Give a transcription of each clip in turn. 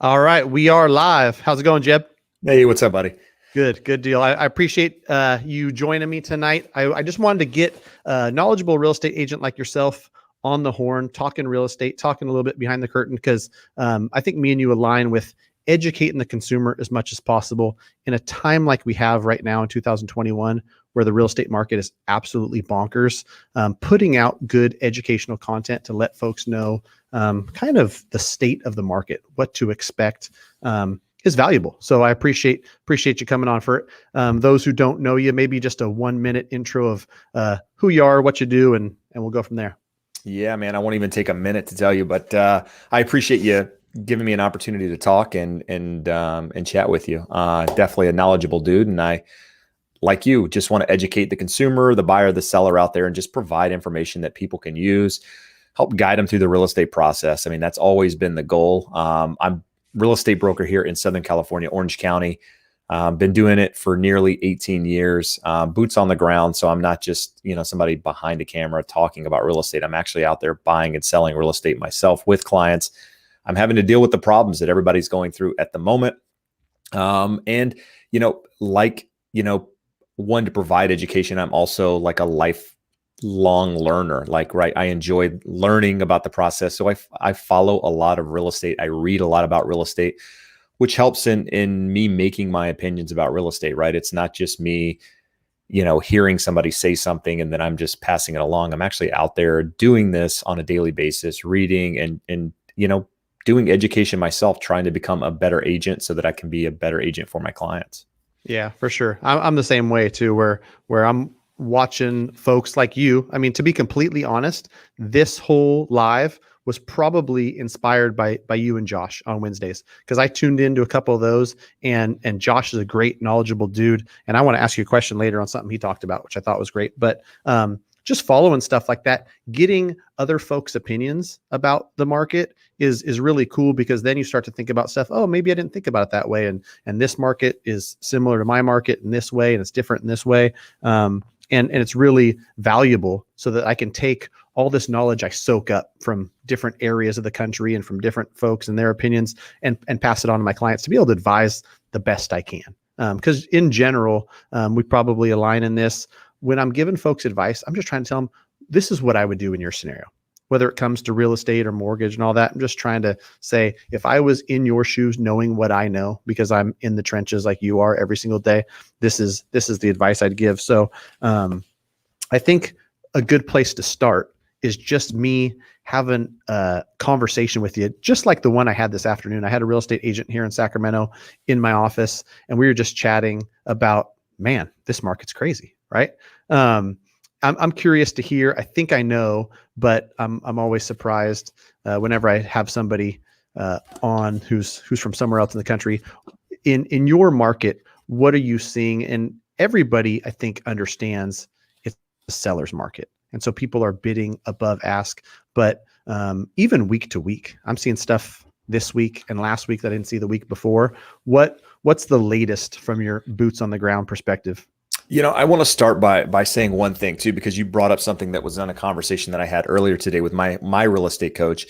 All right, we are live. How's it going, Jeb? Hey, what's up, buddy? Good deal. I appreciate you joining me tonight. I just wanted to get a knowledgeable real estate agent like yourself on the horn, talking real estate, talking a little bit behind the curtain, because I think me and you align with educating the consumer as much as possible in a time like we have right now in 2021, where the real estate market is absolutely bonkers. Putting out good educational content to let folks know kind of the state of the market, what to expect. Is valuable. So I appreciate you coming on for it. Those who don't know you, maybe just a 1-minute intro of who you are, what you do, and we'll go from there. Yeah, man, I won't even take a minute to tell you, but I appreciate you giving me an opportunity to talk and chat with you. Definitely a knowledgeable dude, and I, like you, just want to educate the consumer, the buyer, the seller out there, and just provide information that people can use, help guide them through the real estate process. I mean, that's always been the goal. I'm real estate broker here in Southern California, Orange County. Been doing it for nearly 18 years, boots on the ground. So I'm not just, somebody behind a camera talking about real estate. I'm actually out there buying and selling real estate myself with clients. I'm having to deal with the problems that everybody's going through at the moment. And, one, to provide education. I'm also like a lifelong learner. I enjoy learning about the process. So I follow a lot of real estate. I read a lot about real estate, which helps in me making my opinions about real estate, right? It's not just me, hearing somebody say something and then I'm just passing it along. I'm actually out there doing this on a daily basis, reading and doing education myself, trying to become a better agent so that I can be a better agent for my clients. Yeah, for sure. I'm the same way too, where I'm watching folks like you. I mean, to be completely honest, this whole live was probably inspired by you and Josh on Wednesdays, because I tuned into a couple of those, and Josh is a great, knowledgeable dude. And I want to ask you a question later on something he talked about, which I thought was great. But just following stuff like that, getting other folks' opinions about the market is really cool, because then you start to think about stuff. Oh, maybe I didn't think about it that way. And this market is similar to my market in this way, and it's different in this way. And it's really valuable, so that I can take all this knowledge I soak up from different areas of the country and from different folks and their opinions, and pass it on to my clients to be able to advise the best I can. Because in general, we probably align in this. When I'm giving folks advice, I'm just trying to tell them, this is what I would do in your scenario, whether it comes to real estate or mortgage and all that. I'm just trying to say, if I was in your shoes, knowing what I know, because I'm in the trenches like you are every single day, this is the advice I'd give. So I think a good place to start is just me having a conversation with you, just like the one I had this afternoon. I had a real estate agent here in Sacramento in my office, and we were just chatting about, man, this market's crazy, right? I'm curious to hear. I think I know, but I'm always surprised whenever I have somebody on who's from somewhere else in the country. In your market, what are you seeing? And everybody, I think, understands it's a seller's market, and so people are bidding above ask. But even week to week, I'm seeing stuff this week and last week that I didn't see the week before. What's the latest from your boots on the ground perspective? I want to start by saying one thing too, because you brought up something that was on a conversation that I had earlier today with my real estate coach.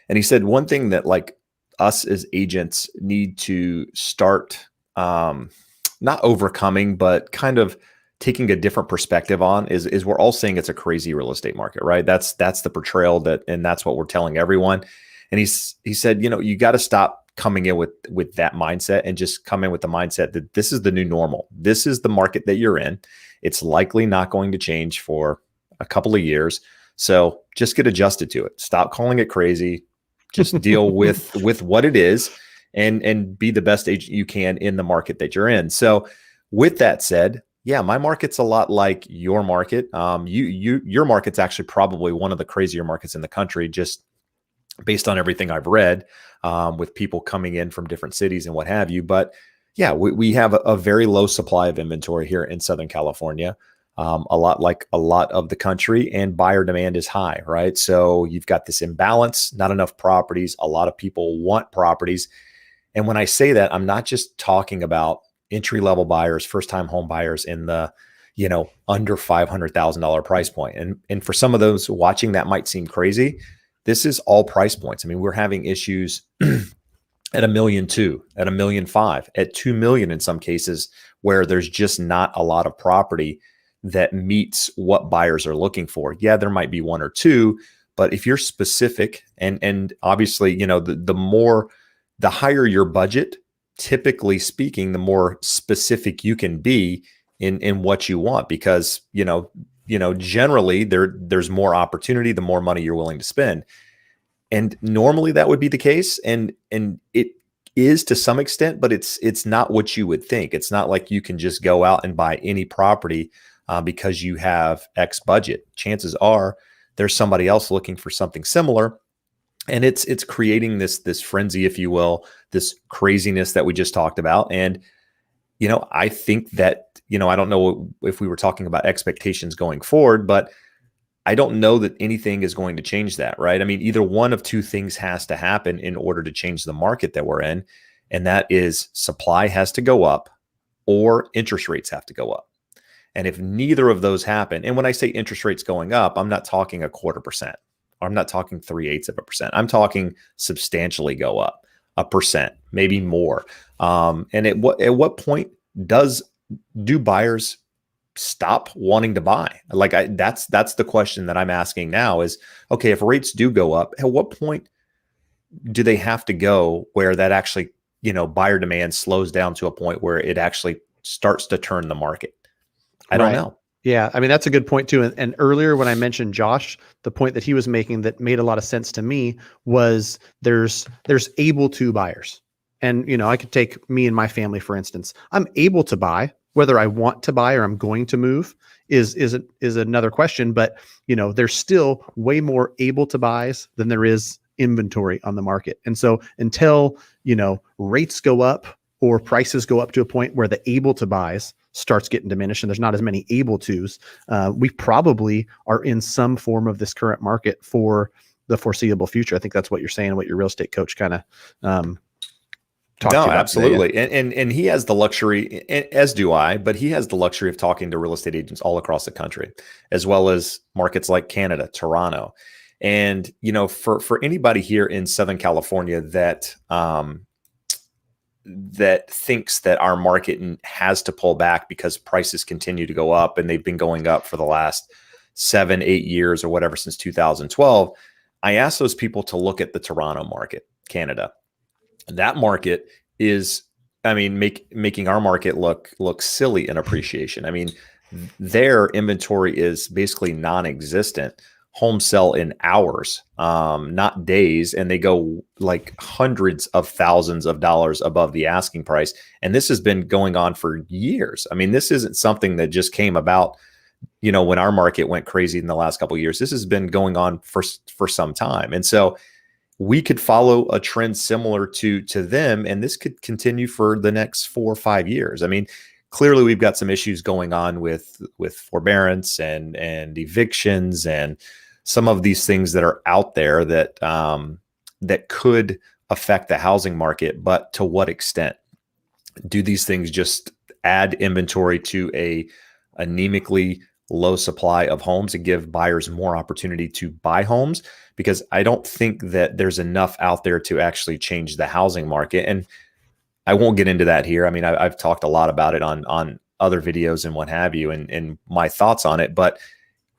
And he said one thing that, like, us as agents need to start not overcoming, but kind of taking a different perspective on is we're all saying it's a crazy real estate market, right? That's the portrayal and that's what we're telling everyone. And he said, you got to stop coming in with that mindset, and just come in with the mindset that this is the new normal. This is the market that you're in. It's likely not going to change for a couple of years. So just get adjusted to it. Stop calling it crazy. Just deal with what it is, and be the best agent you can in the market that you're in. So with that said, yeah, my market's a lot like your market. Your market's actually probably one of the crazier markets in the country, just based on everything I've read, with people coming in from different cities and what have you. But yeah, we have a very low supply of inventory here in Southern California, a lot like a lot of the country, and buyer demand is high, right? So you've got this imbalance, not enough properties. A lot of people want properties. And when I say that, I'm not just talking about entry-level buyers, first-time home buyers in the, under $500,000 price point. And for some of those watching, that might seem crazy. This is all price points. I mean, we're having issues at 1,200,000, at 1,500,000, at 2,000,000 in some cases, where there's just not a lot of property that meets what buyers are looking for. Yeah, there might be one or two, but if you're specific, and obviously, the higher your budget, typically speaking, the more specific you can be in what you want, because generally there's more opportunity the more money you're willing to spend. And normally that would be the case, and it is to some extent, but it's not what you would think. It's not like you can just go out and buy any property because you have X budget. Chances are there's somebody else looking for something similar, and it's creating this frenzy, if you will, this craziness that we just talked about. And I think that I don't know if we were talking about expectations going forward, but I don't know that anything is going to change that, right? I mean, either one of two things has to happen in order to change the market that we're in. And that is supply has to go up or interest rates have to go up. And if neither of those happen, and when I say interest rates going up, I'm not talking 0.25%. I'm not talking 0.375%. I'm talking substantially go up 1%, maybe more. And at what point do buyers stop wanting to buy? Like that's the question that I'm asking now is, okay, if rates do go up, at what point do they have to go where that actually, buyer demand slows down to a point where it actually starts to turn the market? I don't know. Yeah, I mean, that's a good point too. And earlier when I mentioned Josh, the point that he was making that made a lot of sense to me was there's able to buyers. And I could take me and my family, for instance. I'm able to buy. Whether I want to buy or I'm going to move is another question. But there's still way more able to buys than there is inventory on the market. And so until rates go up or prices go up to a point where the able to buys starts getting diminished and there's not as many able tos, we probably are in some form of this current market for the foreseeable future. I think that's what you're saying, what your real estate coach kind of talked to you about absolutely. today. And he has the luxury, as do I, but he has the luxury of talking to real estate agents all across the country, as well as markets like Canada, Toronto. And, for anybody here in Southern California that thinks that our market has to pull back because prices continue to go up, and they've been going up for the last 7-8 years or whatever, since 2012, I asked those people to look at the Toronto market, Canada. That market is, making our market look silly in appreciation. I mean, their inventory is basically non-existent. Homes sell in hours, not days, and they go like hundreds of thousands of dollars above the asking price. And this has been going on for years. I mean, this isn't something that just came about, when our market went crazy in the last couple of years. This has been going on for some time. And so we could follow a trend similar to them, and this could continue for the next 4 or 5 years. I mean, clearly we've got some issues going on with forbearance and evictions and some of these things that are out there that that could affect the housing market. But to what extent? Do these things just add inventory to a anemically low supply of homes and give buyers more opportunity to buy homes? Because I don't think that there's enough out there to actually change the housing market. And I won't get into that here. I mean, I've talked a lot about it on other videos and what have you, and my thoughts on it. But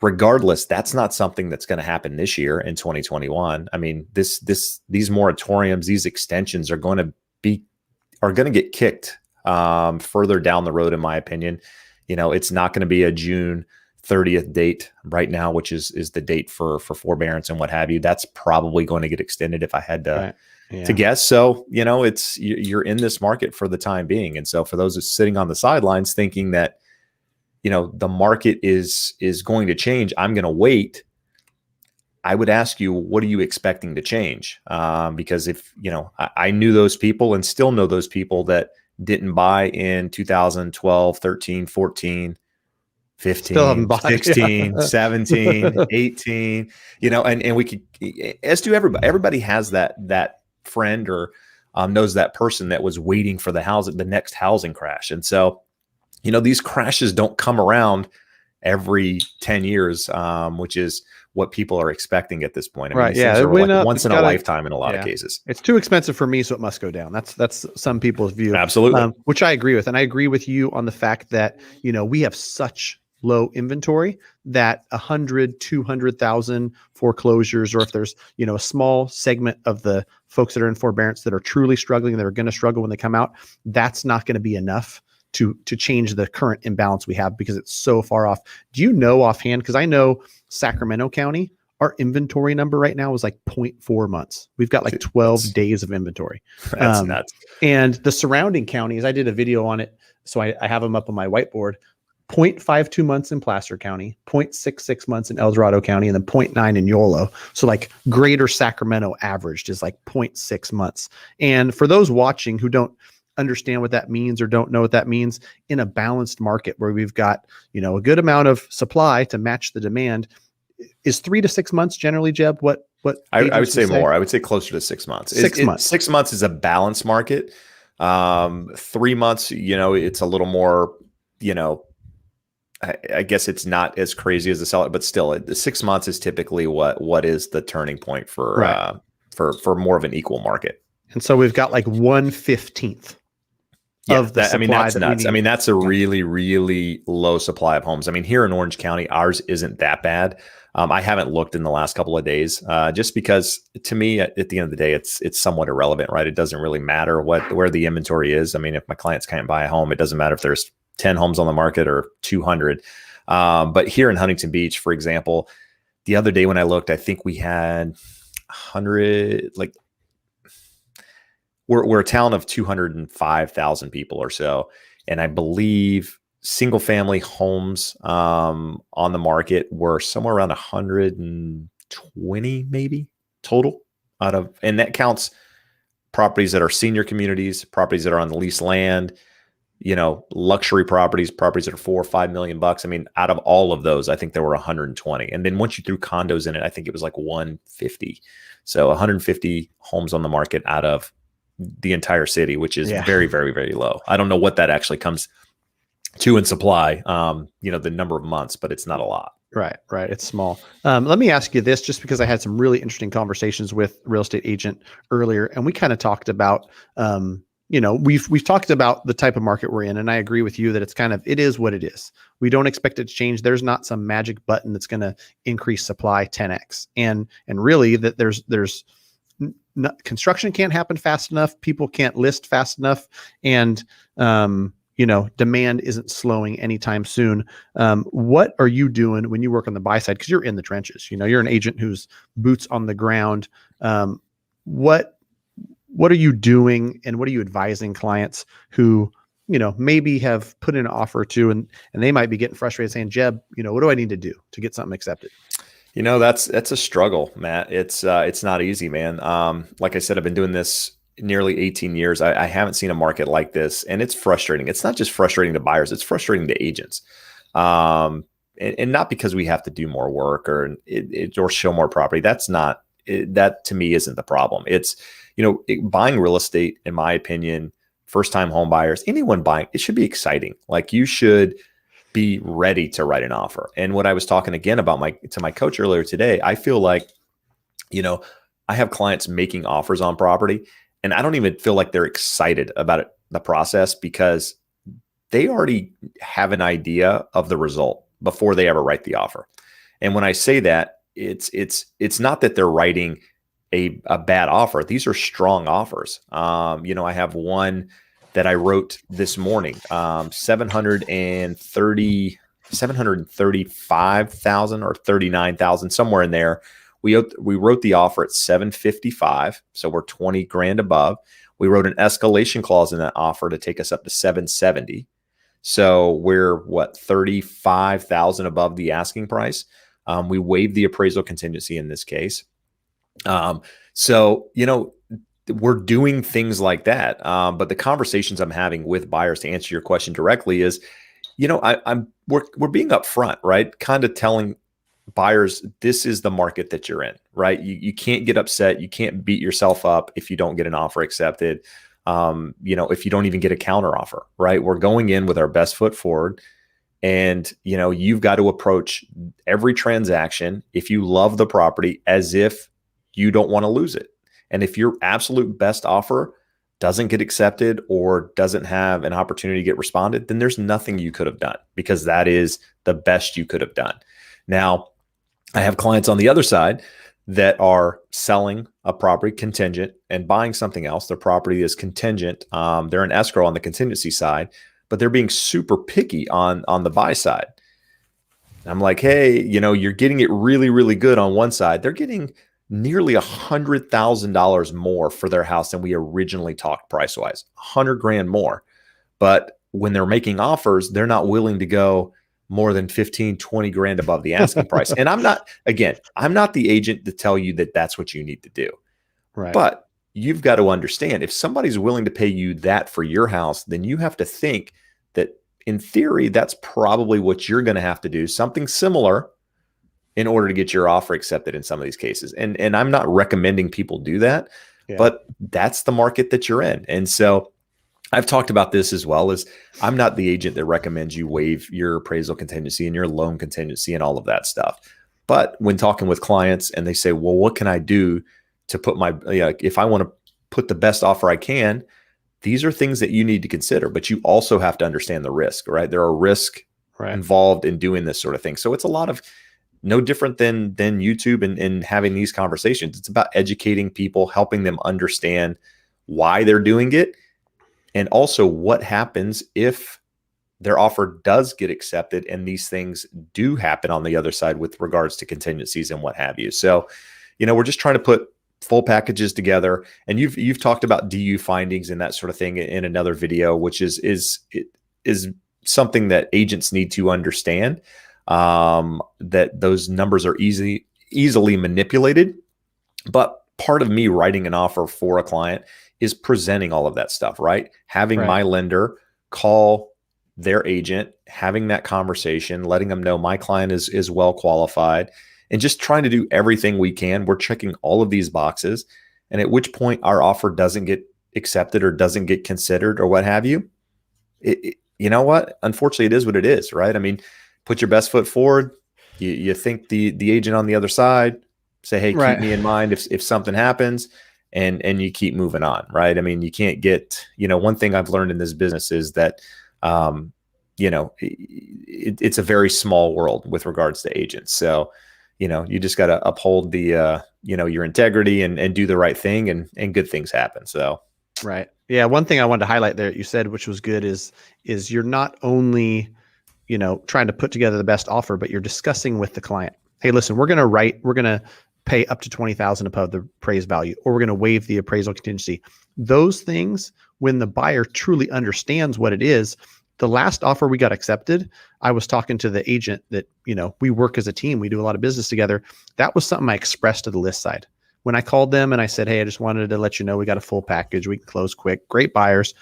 regardless, that's not something that's going to happen this year in 2021. I mean, these moratoriums, these extensions are going to get kicked further down the road, in my opinion. It's not going to be a June 30th date right now, which is the date for forbearance and what have you. That's probably going to get extended if I had to guess. So, you're in this market for the time being. And so for those who are sitting on the sidelines thinking that, the market is going to change, I'm going to wait, I would ask you, what are you expecting to change? Because if, I knew those people and still know those people that didn't buy in 2012, 13, 14, 15, 16, 17, 18, and we could, as to everybody has that friend or knows that person that was waiting for the next housing crash. And so, these crashes don't come around every 10 years, which is what people are expecting at this point. I mean, Right. these Yeah. things It are like went up. once It's in a got to. lifetime in a lot of Yeah. cases. It's too expensive for me, so it must go down. That's some people's view. Absolutely. Which I agree with, and I agree with you on the fact that we have such low inventory that 100, 200,000 foreclosures, or if there's a small segment of the folks that are in forbearance that are truly struggling, that are going to struggle when they come out, that's not going to be enough to change the current imbalance we have because it's so far off. Do you know offhand? Because I know Sacramento County, our inventory number right now is like 0.4 months. We've got like 12 days of inventory. That's nuts. And the surrounding counties, I did a video on it, so I have them up on my whiteboard. 0.52 months in Placer County, 0.66 months in El Dorado County, and then 0.9 in Yolo. So like greater Sacramento averaged is like 0.6 months. And for those watching who don't understand what that means or don't know what that means, in a balanced market where we've got, a good amount of supply to match the demand, is 3 to 6 months generally, Jeb? What I would say more. I would say closer to 6 months. 6 months. 6 months is a balanced market. 3 months, it's a little more, I guess it's not as crazy as the seller, but still, the 6 months is typically what is the turning point for Right. For more of an equal market. And so we've got like 1/15 of the supply. That's nuts. I mean, that's a really, really low supply of homes. I mean, here in Orange County, ours isn't that bad. I haven't looked in the last couple of days, just because to me, at the end of the day, it's somewhat irrelevant, right? It doesn't really matter where the inventory is. I mean, if my clients can't buy a home, it doesn't matter if there's 10 homes on the market or 200. But here in Huntington Beach, for example, the other day when I looked, I think we had 100, like we're a town of 205,000 people or so. And I believe single family homes on the market were somewhere around 120 maybe total and that counts properties that are senior communities, properties that are on the leased land, luxury properties that are $4 or $5 million. I mean, out of all of those, I think there were 120. And then once you threw condos in it, I think it was like 150. So 150 homes on the market out of the entire city, which is very, very, very low. I don't know what that actually comes to in supply, the number of months, but it's not a lot. Right. It's small. Let me ask you this, just because I had some really interesting conversations with a real estate agent earlier, and we kind of talked about, we've talked about the type of market we're in, and I agree with you that it is what it is. We don't expect it to change. There's not some magic button that's going to increase supply 10x, and really that there's construction can't happen fast enough. People can't list fast enough, and demand isn't slowing anytime soon. What are you doing when you work on the buy side? Because you're in the trenches. You're an agent who's boots on the ground. What are you doing, and what are you advising clients who maybe have put in an offer or two, and they might be getting frustrated, saying, Jeb, what do I need to do to get something accepted? That's a struggle, Matt. It's not easy, man. Like I said, I've been doing this nearly 18 years. I haven't seen a market like this, and it's frustrating. It's not just frustrating to buyers; it's frustrating to agents, and not because we have to do more work or show more property. That to me isn't the problem. It's buying real estate, in my opinion, first-time home buyers, anyone buying, it should be exciting. Like you should be ready to write an offer. And what I was talking again about to my coach earlier today, I feel like, I have clients making offers on property, and I don't even feel like they're excited about the process, because they already have an idea of the result before they ever write the offer. And when I say that, it's not that they're writing a bad offer. These are strong offers. I have one that I wrote this morning, 735,000 or 39,000, somewhere in there. We wrote the offer at 755, so we're 20 grand above. We wrote an escalation clause in that offer to take us up to 770. So we're 35,000 above the asking price. We waived the appraisal contingency in this case. We're doing things like that. But the conversations I'm having with buyers, to answer your question directly, is, we're being upfront, right? Kind of telling buyers, this is the market that you're in, right? You can't get upset. You can't beat yourself up if you don't get an offer accepted. If you don't even get a counter offer, right? We're going in with our best foot forward. And, you've got to approach every transaction, if you love the property, as if you don't want to lose it. And if your absolute best offer doesn't get accepted or doesn't have an opportunity to get responded, then there's nothing you could have done, because that is the best you could have done. Now, I have clients on the other side that are selling a property contingent and buying something else. Their property is contingent. They're in escrow on the contingency side, but they're being super picky on the buy side. I'm like, hey, you're getting it really, really good on one side. They're getting nearly $100,000 more for their house than we originally talked price wise, $100,000 more. But when they're making offers, they're not willing to go more than 15, 20 grand above the asking price. And I'm not the agent to tell you that that's what you need to do. Right. But you've got to understand, if somebody's willing to pay you that for your house, then you have to think that in theory, that's probably what you're going to have to do, something similar, in order to get your offer accepted in some of these cases. And I'm not recommending people do that, but that's the market that you're in. And so I've talked about this as well, as I'm not the agent that recommends you waive your appraisal contingency and your loan contingency and all of that stuff. But when talking with clients and they say, well, what can I do to put if I want to put the best offer I can, these are things that you need to consider, but you also have to understand the risk, right? There are risks involved in doing this sort of thing. So it's a lot of no different than YouTube and having these conversations. It's about educating people, helping them understand why they're doing it, and also what happens if their offer does get accepted and these things do happen on the other side with regards to contingencies and what have you. So, we're just trying to put full packages together. And you've talked about DU findings and that sort of thing in another video, which is something that agents need to understand, that those numbers are easily manipulated. But part of me writing an offer for a client is presenting all of that stuff, right? Having my lender call their agent, having that conversation, letting them know my client is well qualified, and just trying to do everything we can. We're checking all of these boxes. And at which point our offer doesn't get accepted or doesn't get considered or what have you, you know what? Unfortunately, it is what it is, right? I mean, put your best foot forward. You think the agent on the other side, say, hey, keep me in mind if something happens, and you keep moving on, right? I mean, you can't get, one thing I've learned in this business is that, it's a very small world with regards to agents. So, you just got to uphold the, your integrity and do the right thing, and good things happen. So. Right. Yeah. One thing I wanted to highlight there, you said, which was good, is you're not only, trying to put together the best offer, but you're discussing with the client, hey, listen, we're going to pay up to $20,000 above the appraised value, or we're going to waive the appraisal contingency. Those things, when the buyer truly understands what it is. The last offer we got accepted, I was talking to the agent that, we work as a team, we do a lot of business together. That was something I expressed to the list side. When I called them and I said, hey, I just wanted to let you know we got a full package. We can close quick, great buyers.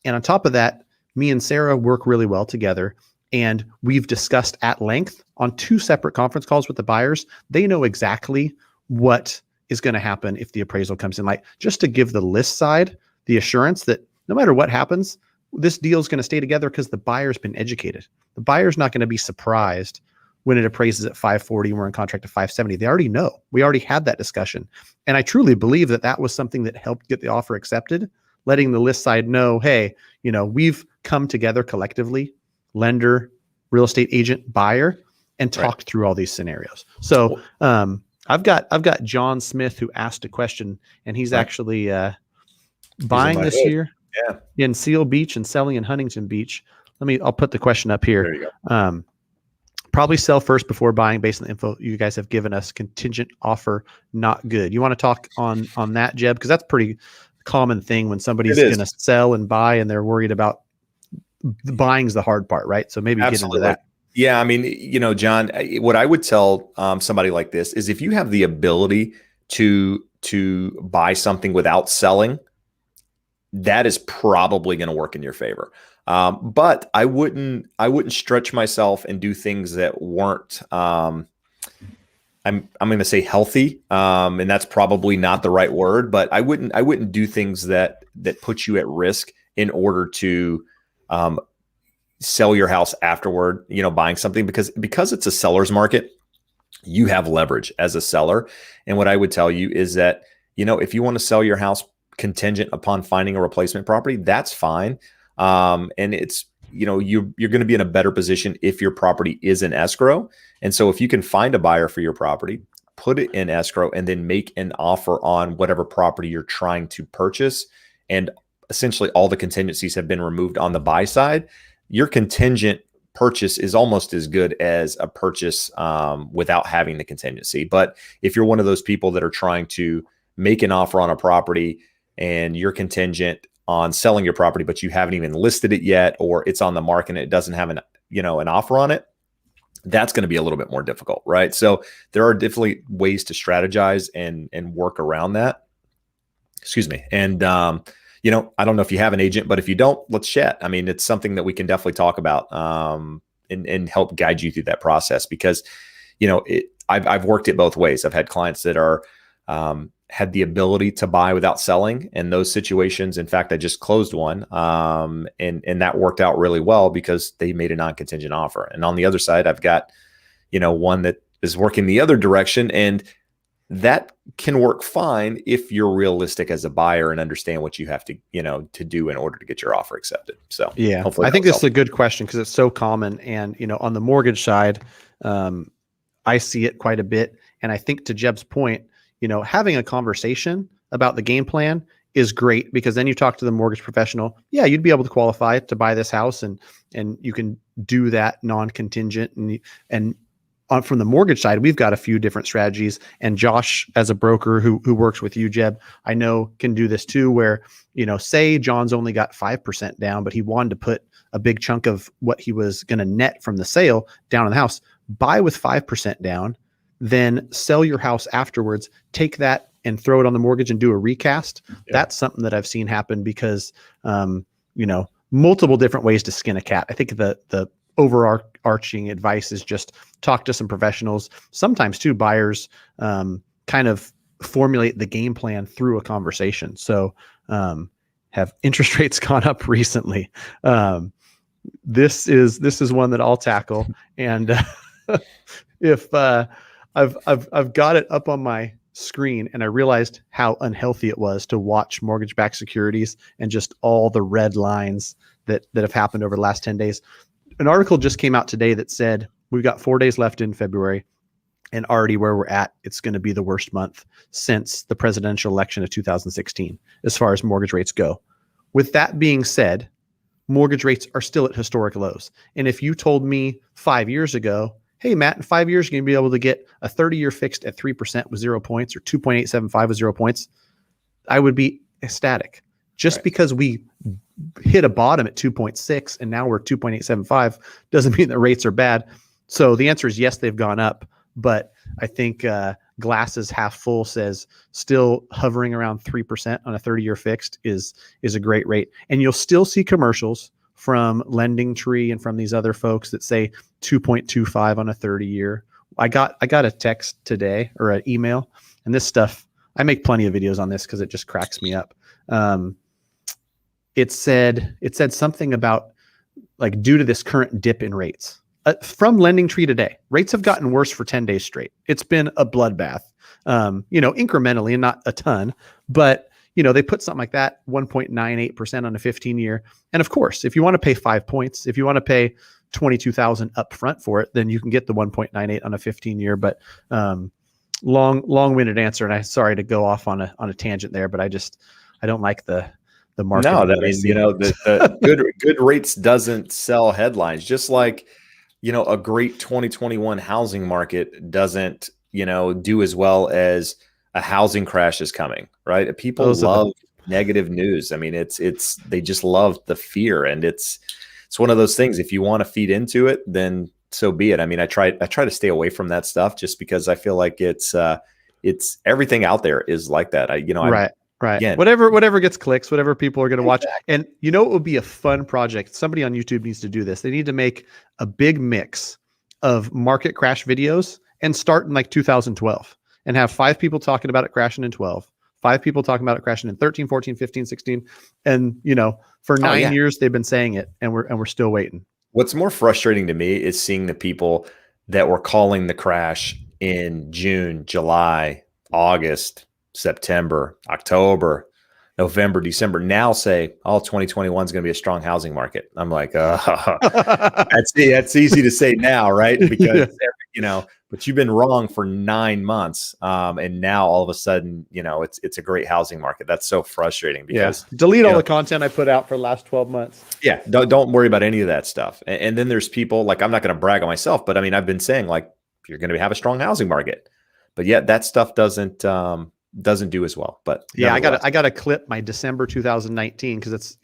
And on top of that, me and Sarah work really well together. And we've discussed at length on 2 separate conference calls with the buyers. They know exactly what is going to happen if the appraisal comes in. Like, just to give the list side the assurance that no matter what happens, this deal is going to stay together, because the buyer's been educated. The buyer's not going to be surprised when it appraises at 540 and we're in contract at 570. They already know. We already had that discussion. And I truly believe that was something that helped get the offer accepted, letting the list side know, hey, we've come together collectively, lender, real estate agent, buyer, and talked through all these scenarios. So I've got John Smith, who asked a question, and he's actually buying this year in Seal Beach and selling in Huntington Beach. I'll put the question up here. There you go. Probably sell first before buying based on the info you guys have given us. Contingent offer, not good. You want to talk on that, Jeb? Because that's pretty common thing when somebody's going to sell and buy and they're worried about the buying's the hard part, right? So maybe get into that. Yeah. I mean, John, what I would tell somebody like this is, if you have the ability to buy something without selling, that is probably going to work in your favor. But I wouldn't stretch myself and do things that weren't, I'm going to say healthy. And that's probably not the right word, but I wouldn't do things that put you at risk in order to, sell your house afterward, buying something, because it's a seller's market, you have leverage as a seller. And what I would tell you is that, if you want to sell your house contingent upon finding a replacement property, that's fine. And it's, you're going to be in a better position if your property is in escrow. And so if you can find a buyer for your property, put it in escrow, and then make an offer on whatever property you're trying to purchase, and essentially all the contingencies have been removed on the buy side, your contingent purchase is almost as good as a purchase without having the contingency. But if you're one of those people that are trying to make an offer on a property and you're contingent on selling your property, but you haven't even listed it yet, or it's on the market and it doesn't have an offer on it, that's going to be a little bit more difficult, right? So there are definitely ways to strategize and work around that. Excuse me. And, I don't know if you have an agent, but if you don't, let's chat. I mean, it's something that we can definitely talk about and help guide you through that process, because, I've worked it both ways. I've had clients that are had the ability to buy without selling in those situations. In fact, I just closed one and that worked out really well because they made a non-contingent offer. And on the other side, I've got, one that is working the other direction, and that can work fine if you're realistic as a buyer and understand what you have to, to do in order to get your offer accepted. So yeah, I think this is a good question because it's so common. And, on the mortgage side, I see it quite a bit. And I think to Jeb's point, having a conversation about the game plan is great, because then you talk to the mortgage professional. Yeah, you'd be able to qualify to buy this house, and you can do that non-contingent. And from the mortgage side, we've got a few different strategies. And Josh, as a broker who works with you, Jeb, I know can do this too, where, say John's only got 5% down, but he wanted to put a big chunk of what he was going to net from the sale down on the house. Buy with 5% down, then sell your house afterwards, take that and throw it on the mortgage and do a recast. Yeah. That's something that I've seen happen because, multiple different ways to skin a cat. I think the overarching advice is just talk to some professionals. Sometimes too, buyers kind of formulate the game plan through a conversation. So have interest rates gone up recently? This is one that I'll tackle. And if I've got it up on my screen, and I realized how unhealthy it was to watch mortgage-backed securities and just all the red lines that have happened over the last 10 days. An article just came out today that said we've got 4 days left in February, and already where we're at, it's going to be the worst month since the presidential election of 2016 as far as mortgage rates go. With that being said, mortgage rates are still at historic lows. And if you told me 5 years ago, hey, Matt, in 5 years, you're going to be able to get a 30-year fixed at 3% with 0 points, or 2.875 with 0 points, I would be ecstatic. Just because we hit a bottom at 2.6 and now we're 2.875 doesn't mean the rates are bad. So the answer is yes, they've gone up. But I think glasses half full says still hovering around 3% on a 30-year fixed is a great rate. And you'll still see commercials from Lending Tree and from these other folks that say 2.25 on a 30-year. I got a text today, or an email, and this stuff, I make plenty of videos on this because it just cracks me up. It said something about, like, due to this current dip in rates from Lending Tree today, rates have gotten worse for 10 days straight. It's been a bloodbath, incrementally and not a ton, but they put something like that, 1.98% on a 15-year. And of course, if you want to pay 5 points, if you want to pay $22,000 up front for it, then you can get the 1.98 on a 15-year. But long-winded answer, and I'm sorry to go off on a tangent there, but I don't like the market. No, that means the good rates doesn't sell headlines. Just like a great 2021 housing market doesn't do as well as a housing crash is coming, right? People love negative news. I mean, they just love the fear, and it's one of those things. If you want to feed into it, then so be it. I mean, I try to stay away from that stuff just because I feel like it's everything out there is like that. Right. Again, whatever gets clicks, whatever people are going to watch. And it would be a fun project. Somebody on YouTube needs to do this. They need to make a big mix of market crash videos and start in like 2012 and have 5 people talking about it crashing in 12, 5 people talking about it crashing in 13, 14, 15, 16. And, for 9 years they've been saying it, and we're still waiting. What's more frustrating to me is seeing the people that were calling the crash in June, July, August, September, October, November, December now say, oh, 2021 is going to be a strong housing market. I'm like, that's easy to say now, right? Because, Yeah. but you've been wrong for 9 months. And now all of a sudden, it's a great housing market. That's so frustrating Yeah. because, Delete all the content I put out for the last 12 months. yeah, don't worry about any of that stuff. And then there's people like, I'm not going to brag on myself, but I mean, I've been saying like, you're going to have a strong housing market, but yet that stuff doesn't do as well. But Yeah, nevertheless, I got to clip my December 2019 because it's,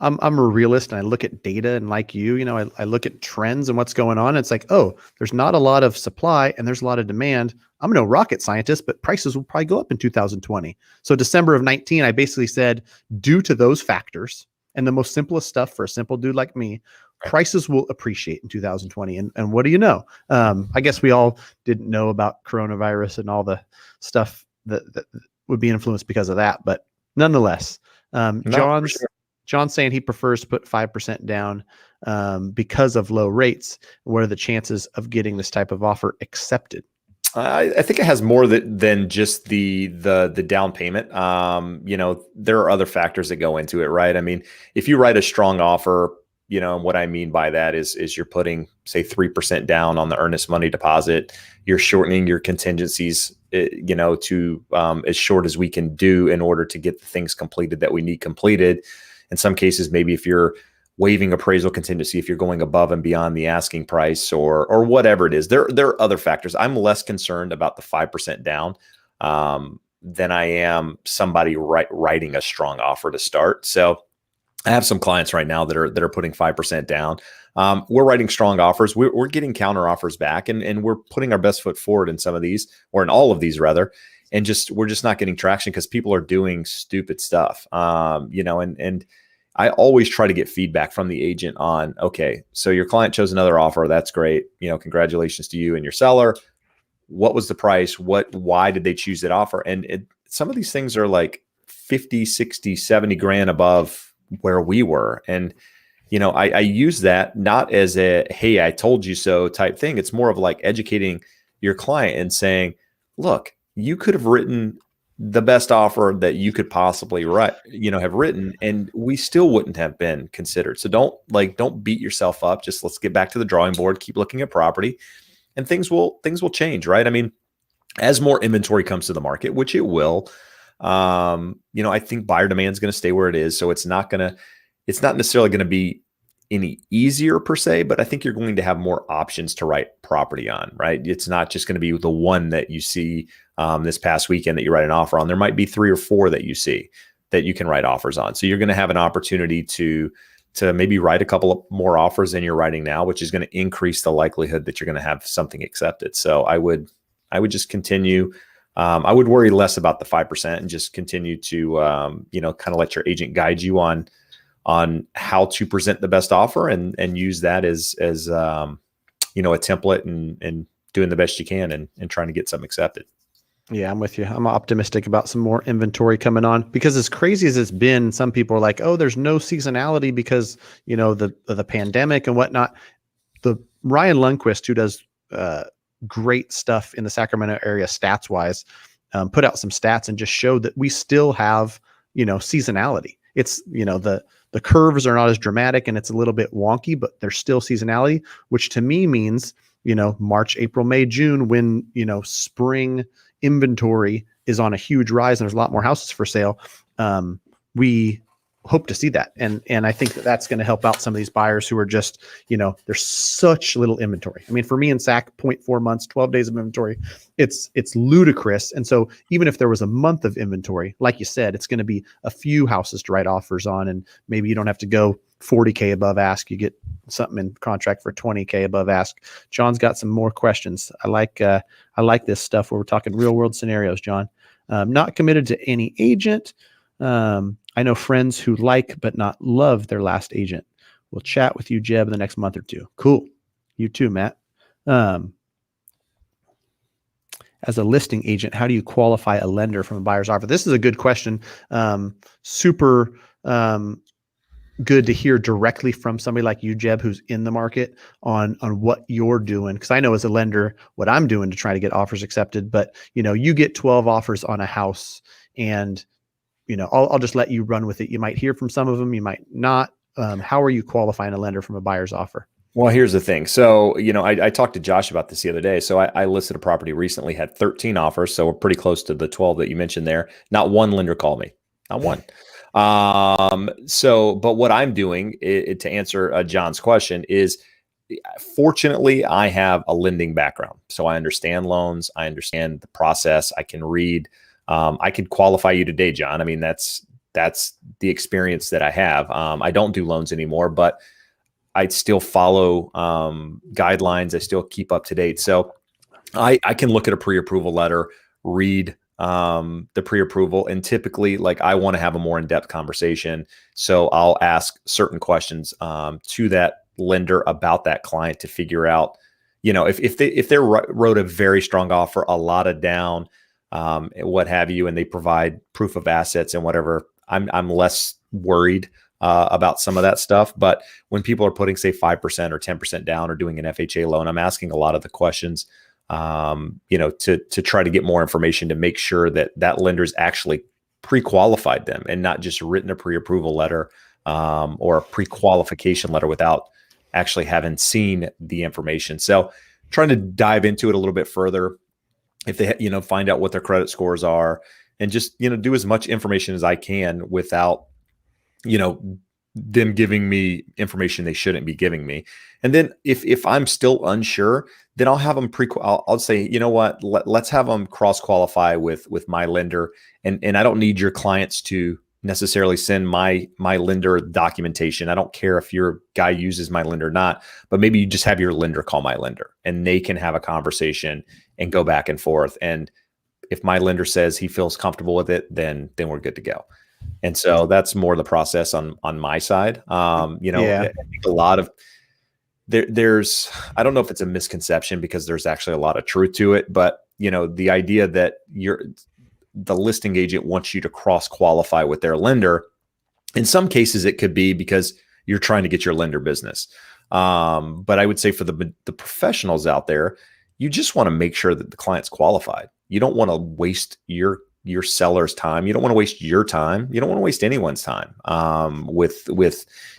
I'm a realist and I look at data, and like I look at trends and what's going on. It's like, oh, there's not a lot of supply and there's a lot of demand. I'm no rocket scientist, but prices will probably go up in 2020. So December of 19, I basically said, due to those factors and the most simplest stuff for a simple dude like me, right. prices will appreciate in 2020. And what do you know? I guess we all didn't know about coronavirus and all the stuff that would be influenced because of that. But nonetheless, No, for John's sure. John's saying he prefers to put 5% down because of low rates. What are the chances of getting this type of offer accepted? I think it has more than just the down payment. There are other factors that go into it, right? I mean, if you write a strong offer, and what I mean by that is you're putting, say, 3% down on the earnest money deposit. You're shortening your contingencies, to as short as we can do in order to get the things completed that we need completed. In some cases, maybe if you're waiving appraisal contingency, if you're going above and beyond the asking price or whatever it is, there are other factors. I'm less concerned about the 5% down than I am somebody writing a strong offer to start. So I have some clients right now that are putting 5% down. We're writing strong offers. We're getting counter offers back, and we're putting our best foot forward in some of these, or in all of these rather. And we're just not getting traction because people are doing stupid stuff. And I always try to get feedback from the agent on, okay, so your client chose another offer. That's great. Congratulations to you and your seller. What was the price? Why did they choose that offer? And some of these things are like 50, 60, 70 grand above where we were. And, I use that not as a, hey, I told you so type thing. It's more of like educating your client and saying, look, you could have written the best offer that you could possibly have written, and we still wouldn't have been considered. So don't beat yourself up. Just let's get back to the drawing board, keep looking at property, and things will change, right? I mean, as more inventory comes to the market, which it will, I think buyer demand is going to stay where it is. So it's not necessarily going to be any easier per se, but I think you're going to have more options to write property on, right? It's not just going to be the one that you see this past weekend that you write an offer on. There might be 3 or 4 that you see that you can write offers on. So you're going to have an opportunity to maybe write a couple of more offers than you're writing now, which is going to increase the likelihood that you're going to have something accepted. So I would just continue. I would worry less about the 5% and just continue to, kind of let your agent guide you on how to present the best offer and use that as a template and doing the best you can and trying to get something accepted. Yeah, I'm with you. I'm optimistic about some more inventory coming on because as crazy as it's been, some people are like, oh, there's no seasonality because, the pandemic and whatnot. The Ryan Lundquist, who does great stuff in the Sacramento area stats wise, put out some stats and just showed that we still have, seasonality. It's, the curves are not as dramatic and it's a little bit wonky, but there's still seasonality, which to me means, March, April, May, June, when, spring inventory is on a huge rise and there's a lot more houses for sale. We hope to see that. And I think that that's going to help out some of these buyers who are just, there's such little inventory. I mean, for me in SAC, 0.4 months, 12 days of inventory, it's ludicrous. And so even if there was a month of inventory, like you said, it's going to be a few houses to write offers on. And maybe you don't have to go 40K above ask. You get something in contract for 20K above ask. John's got some more questions. I like this stuff where we're talking real world scenarios, John. Not committed to any agent. I know friends who like but not love their last agent. We'll chat with you, Jeb, in the next month or two. Cool. You too, Matt. As a listing agent, how do you qualify a lender from a buyer's offer? This is a good question. Super good to hear directly from somebody like you, Jeb, who's in the market on what you're doing. Because I know as a lender what I'm doing to try to get offers accepted. But you get 12 offers on a house, and I'll just let you run with it. You might hear from some of them, you might not. How are you qualifying a lender from a buyer's offer? Well, here's the thing. So, I talked to Josh about this the other day. So I listed a property recently, had 13 offers. So we're pretty close to the 12 that you mentioned there. Not one lender called me, not one. But what I'm doing to answer John's question is, fortunately, I have a lending background. So I understand loans. I understand the process. I can read. I could qualify you today, John. I mean, that's the experience that I have. I don't do loans anymore, but I still follow guidelines. I still keep up to date. So I can look at a pre-approval letter, read the pre-approval, and typically, like, I want to have a more in-depth conversation. So I'll ask certain questions to that lender about that client to figure out, if they wrote a very strong offer, a lot of down, what have you, and they provide proof of assets and whatever, I'm less worried about some of that stuff. But when people are putting, say, 5% or 10% down or doing an FHA loan, I'm asking a lot of the questions, to try to get more information to make sure that that lender's actually pre-qualified them and not just written a pre-approval letter or a pre-qualification letter without actually having seen the information. So trying to dive into it a little bit further, if they, find out what their credit scores are, and just, do as much information as I can without, them giving me information they shouldn't be giving me. And then if I'm still unsure, then I'll have them I'll say, you know what, let's have them cross qualify with my lender. And I don't need your clients to necessarily send my lender documentation. I don't care if your guy uses my lender or not, but maybe you just have your lender call my lender and they can have a conversation and go back and forth. And if my lender says he feels comfortable with it, then we're good to go. And so that's more the process on my side. Yeah. I think a lot of there's, I don't know if it's a misconception, because there's actually a lot of truth to it, but the idea that the listing agent wants you to cross qualify with their lender. In some cases, it could be because you're trying to get your lender business. But I would say for the professionals out there, you just want to make sure that the client's qualified. You don't want to waste your seller's time. You don't want to waste your time. You don't want to waste anyone's time with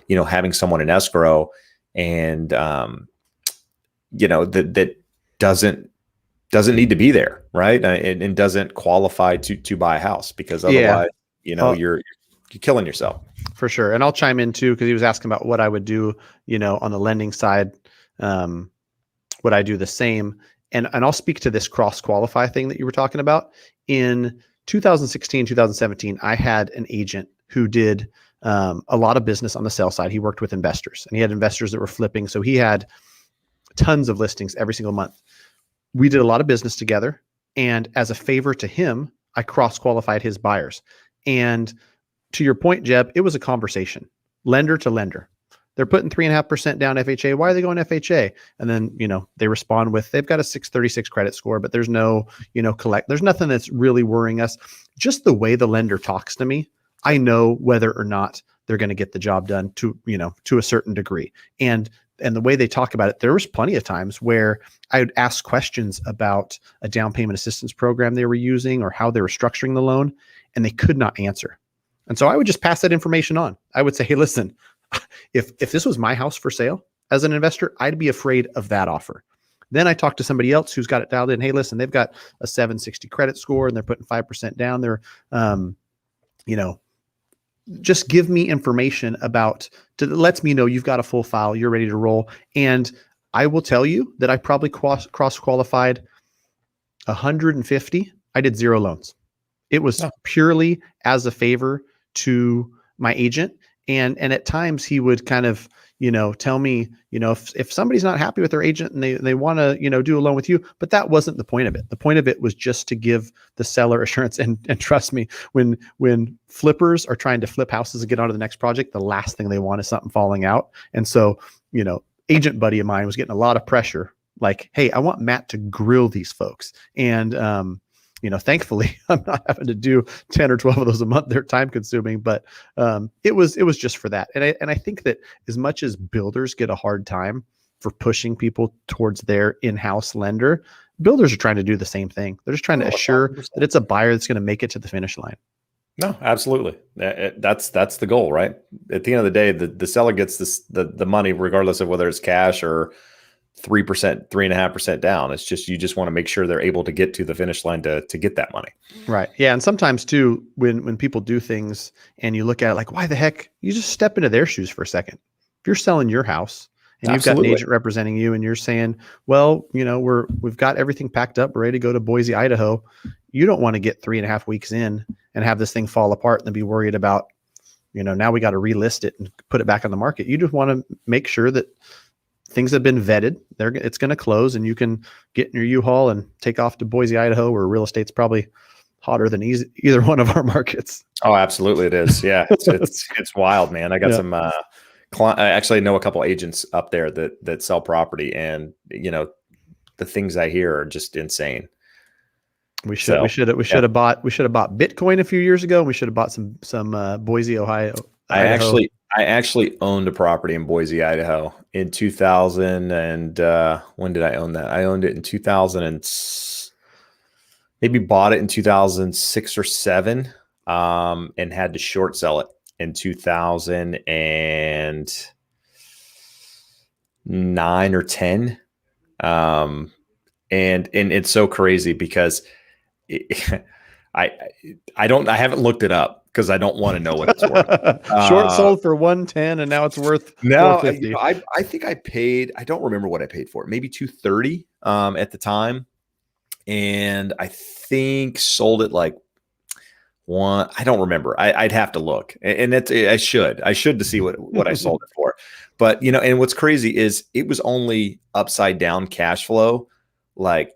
having someone in escrow and that doesn't need to be there, right? And doesn't qualify to buy a house, because otherwise, you're killing yourself. For sure. And I'll chime in too, because he was asking about what I would do, on the lending side. Would I do the same? And I'll speak to this cross qualify thing that you were talking about. In 2016, 2017, I had an agent who did a lot of business on the sell side. He worked with investors, and he had investors that were flipping. So he had tons of listings every single month. We did a lot of business together. And as a favor to him, I cross qualified his buyers. And to your point, Jeb, it was a conversation, lender to lender. They're putting 3.5% down FHA. Why are they going FHA? And then, they respond with, they've got a 636 credit score, but there's no, there's nothing that's really worrying us. Just the way the lender talks to me, I know whether or not they're going to get the job done to a certain degree. And the way they talk about it, there was plenty of times where I would ask questions about a down payment assistance program they were using or how they were structuring the loan, and they could not answer. And so I would just pass that information on. I would say, hey, listen, if this was my house for sale as an investor, I'd be afraid of that offer. Then I talked to somebody else who's got it dialed in. Hey, listen, they've got a 760 credit score and they're putting 5% down. They're, just give me information that lets me know you've got a full file, you're ready to roll. And I will tell you that I probably cross qualified 150. I did 0 loans. It was purely as a favor to my agent. And at times he would kind of, tell me, if somebody's not happy with their agent and they want to, do a loan with you, but that wasn't the point of it. The point of it was just to give the seller assurance. And trust me, when flippers are trying to flip houses and get on to the next project, the last thing they want is something falling out. And so, agent buddy of mine was getting a lot of pressure. Like, hey, I want Matt to grill these folks. And, thankfully I'm not having to do 10 or 12 of those a month. They're time consuming, but it was just for that. And I think that as much as builders get a hard time for pushing people towards their in-house lender, builders are trying to do the same thing. They're just trying to Oh, assure 100%. that it's a buyer that's going to make it to the finish line. No, absolutely. That's the goal, right? At the end of the day, the seller gets the money regardless of whether it's cash or 3%, 3.5% down. It's just, you just want to make sure they're able to get to the finish line to get that money. Right. Yeah. And sometimes too, when people do things and you look at it like, why the heck, you just step into their shoes for a second. If you're selling your house and you've got an Absolutely. agent representing you and you're saying, well, we've got everything packed up, we're ready to go to Boise, Idaho. You don't want to get 3.5 weeks in and have this thing fall apart and then be worried about, now we got to relist it and put it back on the market. You just want to make sure that things have been vetted. It's going to close and you can get in your U-Haul and take off to Boise, Idaho, where real estate's probably hotter than either one of our markets. Oh, absolutely. It is. Yeah. It's wild, man. I got some, I actually know a couple agents up there that sell property, and the things I hear are just insane. We should have bought Bitcoin a few years ago. We should have bought some Boise, Ohio. Idaho. I actually owned a property in Boise, Idaho in 2000. And when did I own that? I owned it in 2000 and maybe bought it in 2006 or 7, and had to short sell it in 2009 or 10. And it's so crazy because I haven't looked it up because I don't want to know what it's worth. Short sold for 110 and now it's worth no, 450. I think I paid, I don't remember what I paid for it, maybe 230 at the time. And I think sold it like one, I don't remember. I'd have to look, and I should to see what I sold it for. But and what's crazy is it was only upside down cash flow, like a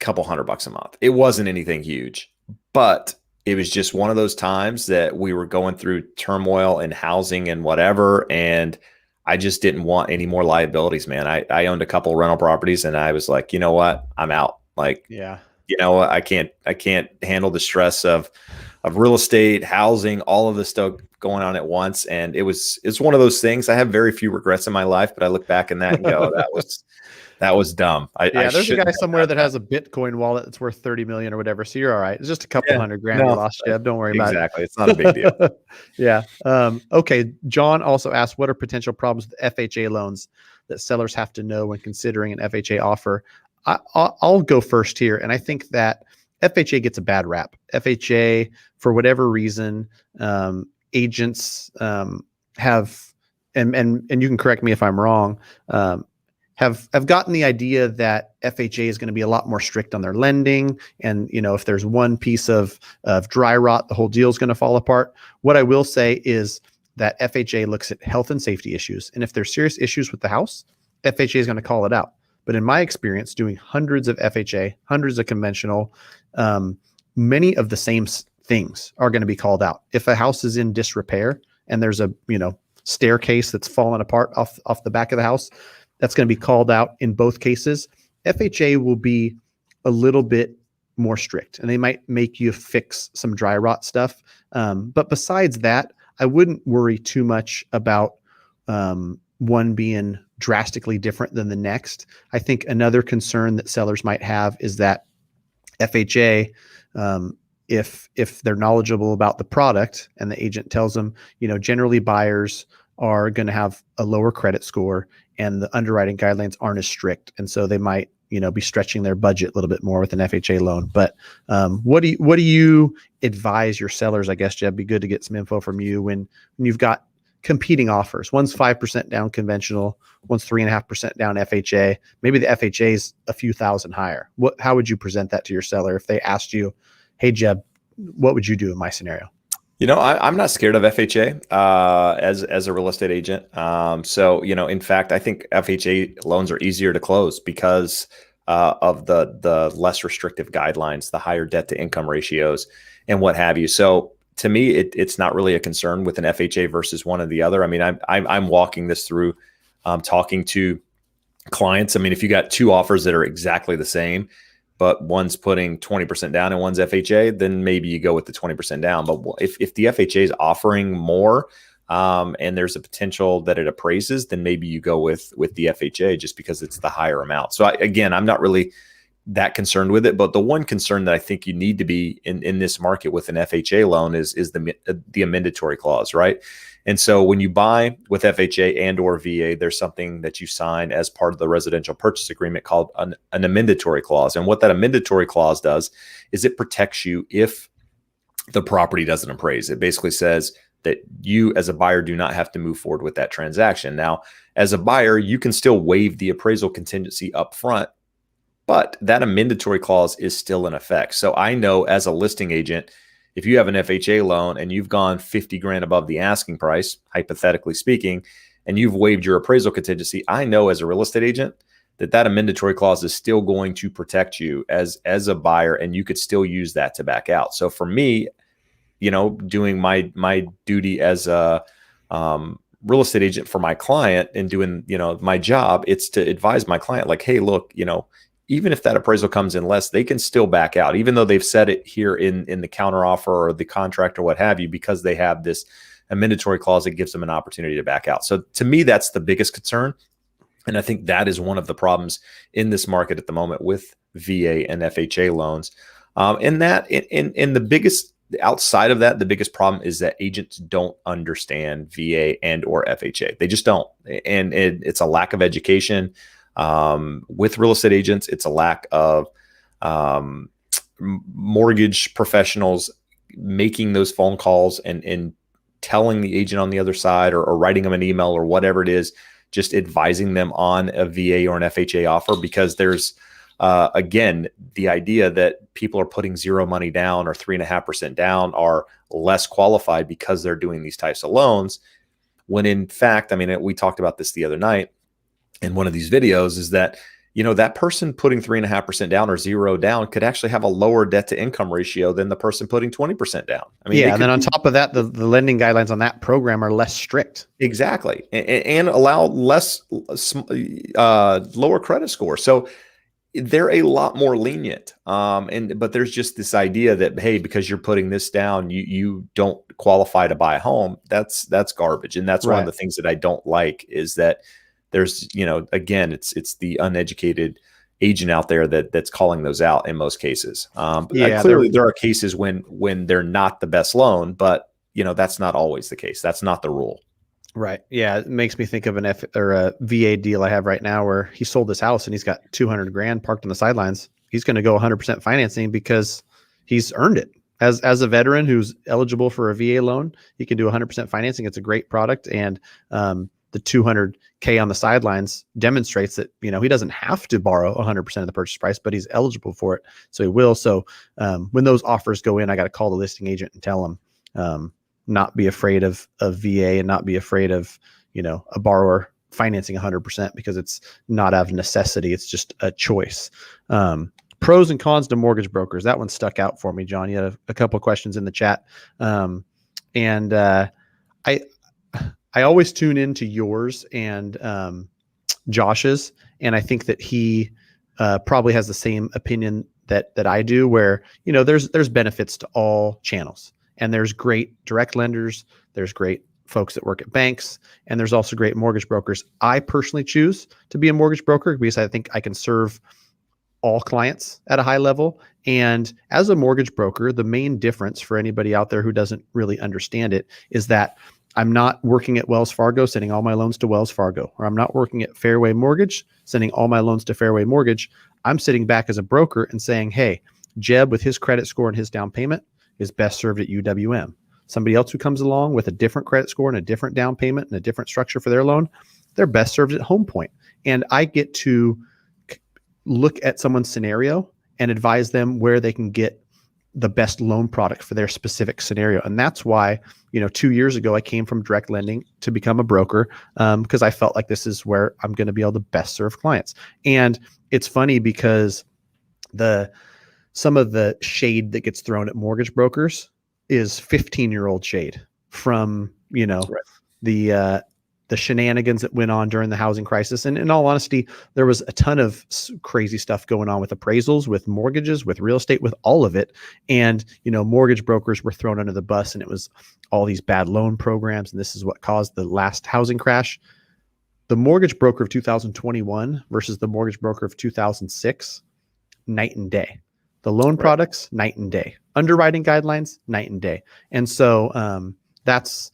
couple $100 a month. It wasn't anything huge, but it was just one of those times that we were going through turmoil in housing and whatever, and I just didn't want any more liabilities, man. I owned a couple rental properties, and I was like, you know what, I'm out. Like, yeah. I can't handle the stress of real estate, housing, all of this stuff going on at once. And it's one of those things. I have very few regrets in my life, but I look back in that and go, that was dumb. There's a guy somewhere that has a Bitcoin wallet that's worth 30 million or whatever. So you're all right. It's just a couple $100,000 you lost, Jeb. Don't worry about it. Exactly. It's not a big deal. Yeah. Okay. John also asked, what are potential problems with FHA loans that sellers have to know when considering an FHA offer? I'll go first here. And I think that FHA gets a bad rap. FHA, for whatever reason, agents have, and you can correct me if I'm wrong, have gotten the idea that FHA is going to be a lot more strict on their lending. And, if there's one piece of dry rot, the whole deal is going to fall apart. What I will say is that FHA looks at health and safety issues. And if there's serious issues with the house, FHA is going to call it out. But in my experience, doing hundreds of FHA, hundreds of conventional, many of the same things are going to be called out. If a house is in disrepair and there's a staircase that's fallen apart off the back of the house, that's going to be called out in both cases. FHA will be a little bit more strict, and they might make you fix some dry rot stuff. But besides that, I wouldn't worry too much about one being drastically different than the next. I think another concern that sellers might have is that FHA, if they're knowledgeable about the product and the agent tells them, generally buyers are going to have a lower credit score and the underwriting guidelines aren't as strict. And so they might, be stretching their budget a little bit more with an FHA loan. But what do you advise your sellers? I guess, Jeb, be good to get some info from you when you've got competing offers. One's 5% down conventional, one's 3.5% down FHA. Maybe the FHA is a few thousand higher. How would you present that to your seller if they asked you, hey, Jeb, what would you do in my scenario? I'm not scared of FHA as a real estate agent. So, in fact, I think FHA loans are easier to close because of the less restrictive guidelines, the higher debt to income ratios, and what have you. So, to me, it's not really a concern with an FHA versus one or the other. I mean, I'm walking this through, talking to clients. I mean, if you got two offers that are exactly the same, but one's putting 20% down and one's FHA, then maybe you go with the 20% down. But if the FHA is offering more, and there's a potential that it appraises, then maybe you go with the FHA just because it's the higher amount. So again, I'm not really that concerned with it, but the one concern that I think you need to be in this market with an FHA loan is the amendatory clause, right? And so when you buy with FHA and or VA, there's something that you sign as part of the residential purchase agreement called an amendatory clause. And what that amendatory clause does is it protects you if the property doesn't appraise. It basically says that you as a buyer do not have to move forward with that transaction. Now, as a buyer, you can still waive the appraisal contingency up front, but that amendatory clause is still in effect. So I know as a listing agent, if you have an FHA loan and you've gone 50 grand above the asking price, hypothetically speaking, and you've waived your appraisal contingency, I know as a real estate agent that amendatory clause is still going to protect you as a buyer, and you could still use that to back out. So for me, doing my duty as a real estate agent for my client and doing, my job, it's to advise my client like, hey, look, even if that appraisal comes in less, they can still back out, even though they've said it here in the counteroffer or the contract or what have you, because they have this amendatory clause that gives them an opportunity to back out. So to me, that's the biggest concern. And I think that is one of the problems in this market at the moment with VA and FHA loans. And the biggest, outside of that, the biggest problem is that agents don't understand VA and or FHA. They just don't. And it's a lack of education. With real estate agents, it's a lack of mortgage professionals making those phone calls and telling the agent on the other side or writing them an email or whatever it is, just advising them on a VA or an FHA offer, because there's, again, the idea that people are putting zero money down or 3.5% down are less qualified because they're doing these types of loans. When in fact, we talked about this the other night in one of these videos, is that, that person putting 3.5% down or zero down could actually have a lower debt to income ratio than the person putting 20% down. And then on top of that, the lending guidelines on that program are less strict. Exactly. And allow less, lower credit score. So they're a lot more lenient. But there's just this idea that, hey, because you're putting this down, you don't qualify to buy a home. That's garbage. And that's one of the things that I don't like, is that there's, again, it's the uneducated agent out there that's calling those out in most cases. Clearly there are cases when they're not the best loan, but that's not always the case. That's not the rule. Right. Yeah. It makes me think of a VA deal I have right now where he sold his house and he's got 200 grand parked on the sidelines. He's going to go 100% financing because he's earned it. As a veteran who's eligible for a VA loan, he can do 100% financing. It's a great product. And, the $200K on the sidelines demonstrates that, he doesn't have to borrow 100% of the purchase price, but he's eligible for it. So he will. So when those offers go in, I got to call the listing agent and tell him, not be afraid of VA and not be afraid of, a borrower financing 100%, because it's not out of necessity. It's just a choice. Pros and cons to mortgage brokers. That one stuck out for me, John. You had a couple of questions in the chat. I always tune into yours and Josh's, and I think that he probably has the same opinion that I do, where there's benefits to all channels, and there's great direct lenders, there's great folks that work at banks, and there's also great mortgage brokers. I personally choose to be a mortgage broker because I think I can serve all clients at a high level. And as a mortgage broker, the main difference for anybody out there who doesn't really understand it is that I'm not working at Wells Fargo, sending all my loans to Wells Fargo, or I'm not working at Fairway Mortgage, sending all my loans to Fairway Mortgage. I'm sitting back as a broker and saying, hey, Jeb, with his credit score and his down payment, is best served at UWM. Somebody else who comes along with a different credit score and a different down payment and a different structure for their loan, they're best served at Home Point. And I get to look at someone's scenario and advise them where they can get the best loan product for their specific scenario. And that's why, 2 years ago, I came from direct lending to become a broker, because I felt like this is where I'm going to be able to best serve clients. And it's funny because some of the shade that gets thrown at mortgage brokers is 15-year-old shade from, the the shenanigans that went on during the housing crisis. And in all honesty, there was a ton of crazy stuff going on with appraisals, with mortgages, with real estate, with all of it. And, mortgage brokers were thrown under the bus, and it was all these bad loan programs. And this is what caused the last housing crash. The mortgage broker of 2021 versus the mortgage broker of 2006, night and day. The loan products, night and day. Underwriting guidelines, night and day. And so that's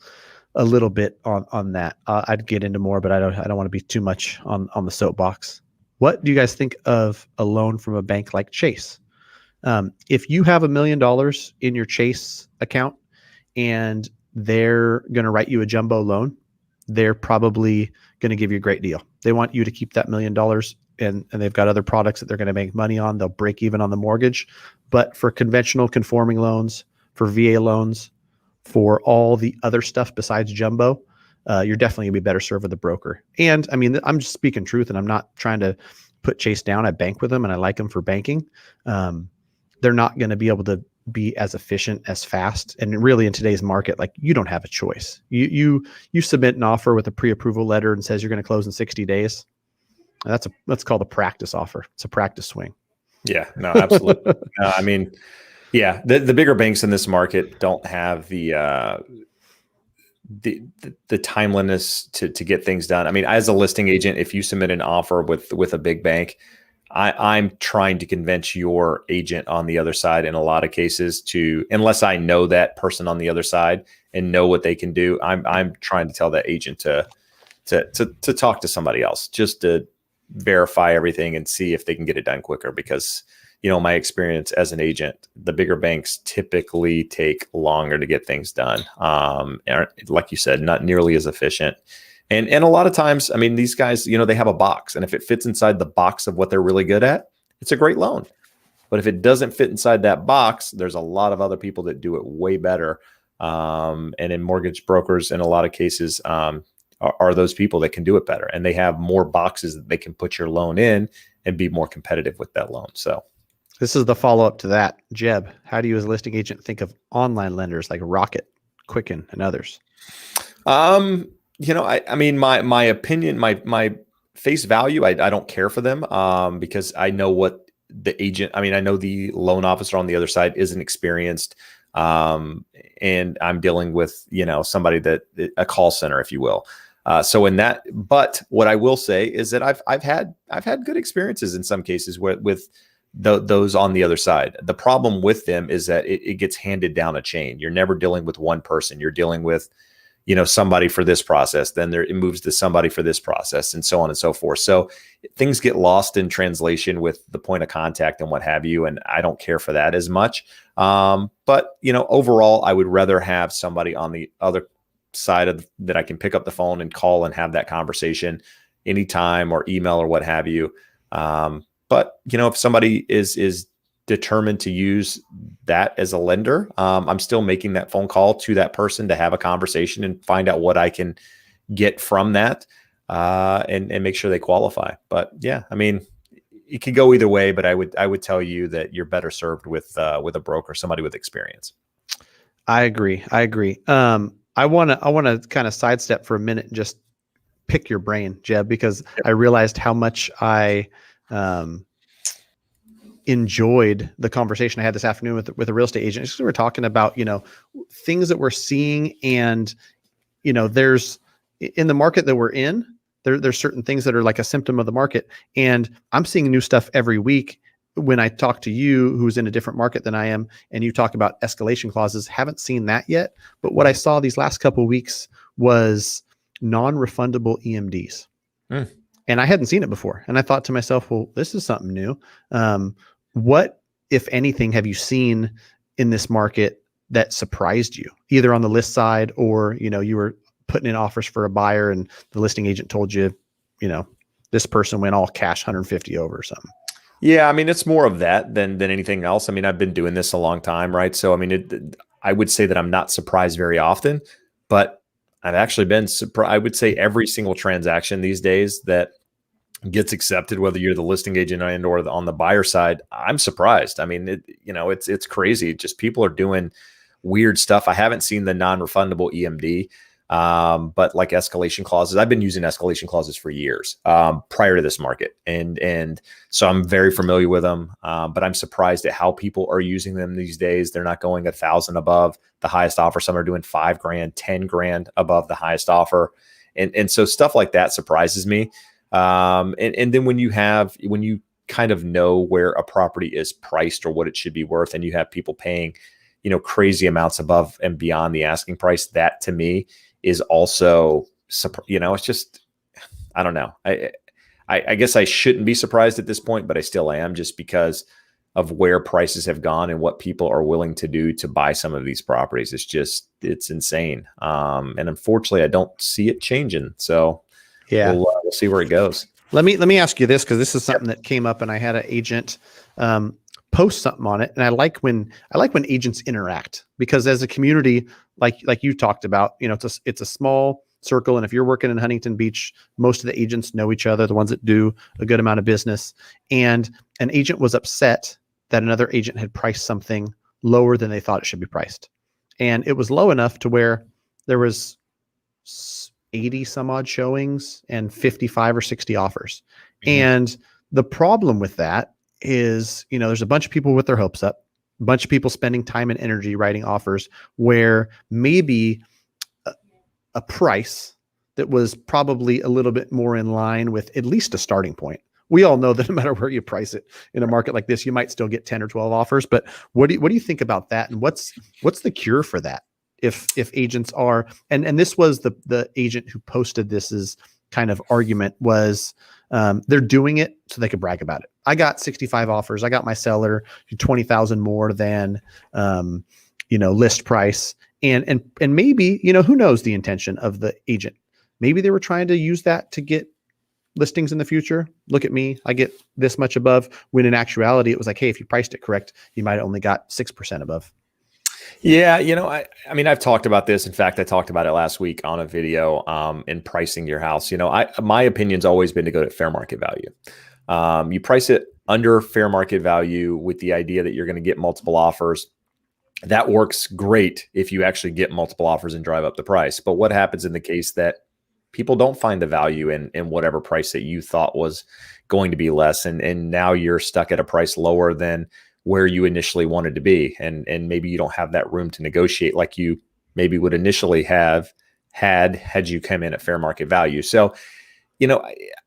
a little bit on that. I'd get into more, but I don't want to be too much on the soapbox. What do you guys think of a loan from a bank like Chase? If you have $1 million in your Chase account and they're going to write you a jumbo loan, they're probably going to give you a great deal. They want you to keep that $1 million, and they've got other products that they're going to make money on. They'll break even on the mortgage. But for conventional conforming loans, for VA loans, for all the other stuff besides jumbo, you're definitely gonna be better served with a broker. And I mean, I'm just speaking truth, and I'm not trying to put Chase down. I bank with them and I like them for banking. They're not going to be able to be as efficient, as fast. And really in today's market, like, you don't have a choice. You submit an offer with a pre-approval letter and says you're going to close in 60 days. That's called a practice offer. It's a practice swing. Yeah, no, absolutely. I mean, yeah, the bigger banks in this market don't have the timeliness to get things done. I mean, as a listing agent, if you submit an offer with a big bank, I'm trying to convince your agent on the other side in a lot of cases to, unless I know that person on the other side and know what they can do, I'm trying to tell that agent to talk to somebody else just to verify everything and see if they can get it done quicker. Because, my experience as an agent, the bigger banks typically take longer to get things done. And like you said, not nearly as efficient. And a lot of times, I mean, these guys, they have a box, and if it fits inside the box of what they're really good at, it's a great loan. But if it doesn't fit inside that box, there's a lot of other people that do it way better. And in mortgage brokers, in a lot of cases, are those people that can do it better, and they have more boxes that they can put your loan in and be more competitive with that loan. So this is the follow-up to that. Jeb, how do you as a listing agent think of online lenders like Rocket, Quicken, and others? I mean, my opinion, my face value, I don't care for them because I know what the agent, I know the loan officer on the other side isn't experienced. And I'm dealing with, somebody a call center, if you will. So in that, but what I will say is that I've had good experiences in some cases with those on the other side. The problem with them is that it gets handed down a chain. You're never dealing with one person. You're dealing with, somebody for this process, then it moves to somebody for this process, and so on and so forth. So things get lost in translation with the point of contact and what have you. And I don't care for that as much. But overall, I would rather have somebody on the other side that I can pick up the phone and call and have that conversation anytime, or email or what have you. But if somebody is determined to use that as a lender, I'm still making that phone call to that person to have a conversation and find out what I can get from that, and make sure they qualify. But yeah, I mean, it could go either way, but I would tell you that you're better served with a broker, somebody with experience. I agree. I want to kind of sidestep for a minute and just pick your brain, Jeb, because I realized how much I enjoyed the conversation I had this afternoon with a real estate agent. Just, we were talking about, things that we're seeing, and, there's in the market that we're in, there's certain things that are like a symptom of the market. And I'm seeing new stuff every week. When I talk to you, who's in a different market than I am, and you talk about escalation clauses, haven't seen that yet. But what I saw these last couple of weeks was non-refundable EMDs. And I hadn't seen it before. And I thought to myself, well, this is something new. What, if anything, have you seen in this market that surprised you, either on the list side, or, you were putting in offers for a buyer and the listing agent told you, this person went all cash 150 over or something? Yeah. I mean, it's more of that than anything else. I mean, I've been doing this a long time, right? So, I mean, I would say that I'm not surprised very often, but I've actually been surprised. I would say every single transaction these days that gets accepted, whether you're the listing agent and or on the buyer side, I'm surprised. I mean, it's crazy. Just people are doing weird stuff. I haven't seen the non-refundable EMD. But like escalation clauses, I've been using escalation clauses for years prior to this market. And so I'm very familiar with them, but I'm surprised at how people are using them these days. They're not going 1,000 above the highest offer. Some are doing $5,000, $10,000 above the highest offer. And so stuff like that surprises me. And then when you kind of know where a property is priced or what it should be worth, and you have people paying, crazy amounts above and beyond the asking price, that to me is also, it's just, I don't know. I guess I shouldn't be surprised at this point, but I still am, just because of where prices have gone and what people are willing to do to buy some of these properties. It's insane. And unfortunately, I don't see it changing. So Yeah. we'll see where it goes. Let me ask you this, because this is something that came up, and I had an agent post something on it, and I like when agents interact, because as a community, like you talked about, it's a small circle, and if you're working in Huntington Beach, most of the agents know each other, the ones that do a good amount of business. And an agent was upset that another agent had priced something lower than they thought it should be priced, and it was low enough to where there was 80 some odd showings and 55 or 60 offers. Mm-hmm. And the problem with that is, there's a bunch of people with their hopes up, a bunch of people spending time and energy writing offers where maybe a price that was probably a little bit more in line with at least a starting point. We all know that no matter where you price it in a market like this, you might still get 10 or 12 offers. But what do you think about that? And what's the cure for that? If agents are, and this was the agent who posted this's kind of argument was, they're doing it so they could brag about it. I got 65 offers. I got my seller 20,000 more than, list price. And maybe, who knows the intention of the agent. Maybe they were trying to use that to get listings in the future. Look at me, I get this much above, when in actuality, it was like, hey, if you priced it correct, you might have only got 6% above. Yeah. I mean, I've talked about this. In fact, I talked about it last week on a video in pricing your house. My opinion's always been to go to fair market value. You price it under fair market value with the idea that you're going to get multiple offers. That works great if you actually get multiple offers and drive up the price. But what happens in the case that people don't find the value in whatever price that you thought was going to be less, and now you're stuck at a price lower than where you initially wanted to be, and maybe you don't have that room to negotiate like you maybe would initially have had you come in at fair market value. So,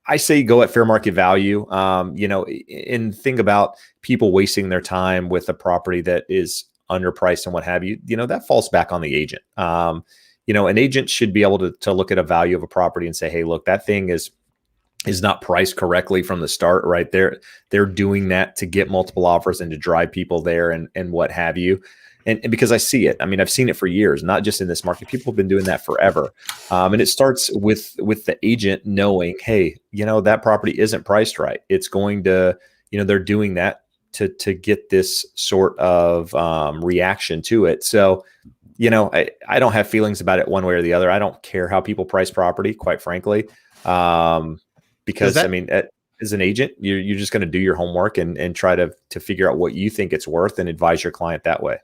I say go at fair market value, and think about people wasting their time with a property that is underpriced and what have you. That falls back on the agent. An agent should be able to look at a value of a property and say, hey, look, that thing is not priced correctly from the start, right? They're doing that to get multiple offers and to drive people there and what have you. And because I see it, I mean, I've seen it for years, not just in this market. People have been doing that forever. And it starts with the agent knowing, hey, that property isn't priced right. It's going to, they're doing that to get this sort of reaction to it. So, I don't have feelings about it one way or the other. I don't care how people price property, quite frankly. Because as an agent, you're just going to do your homework and try to figure out what you think it's worth and advise your client that way.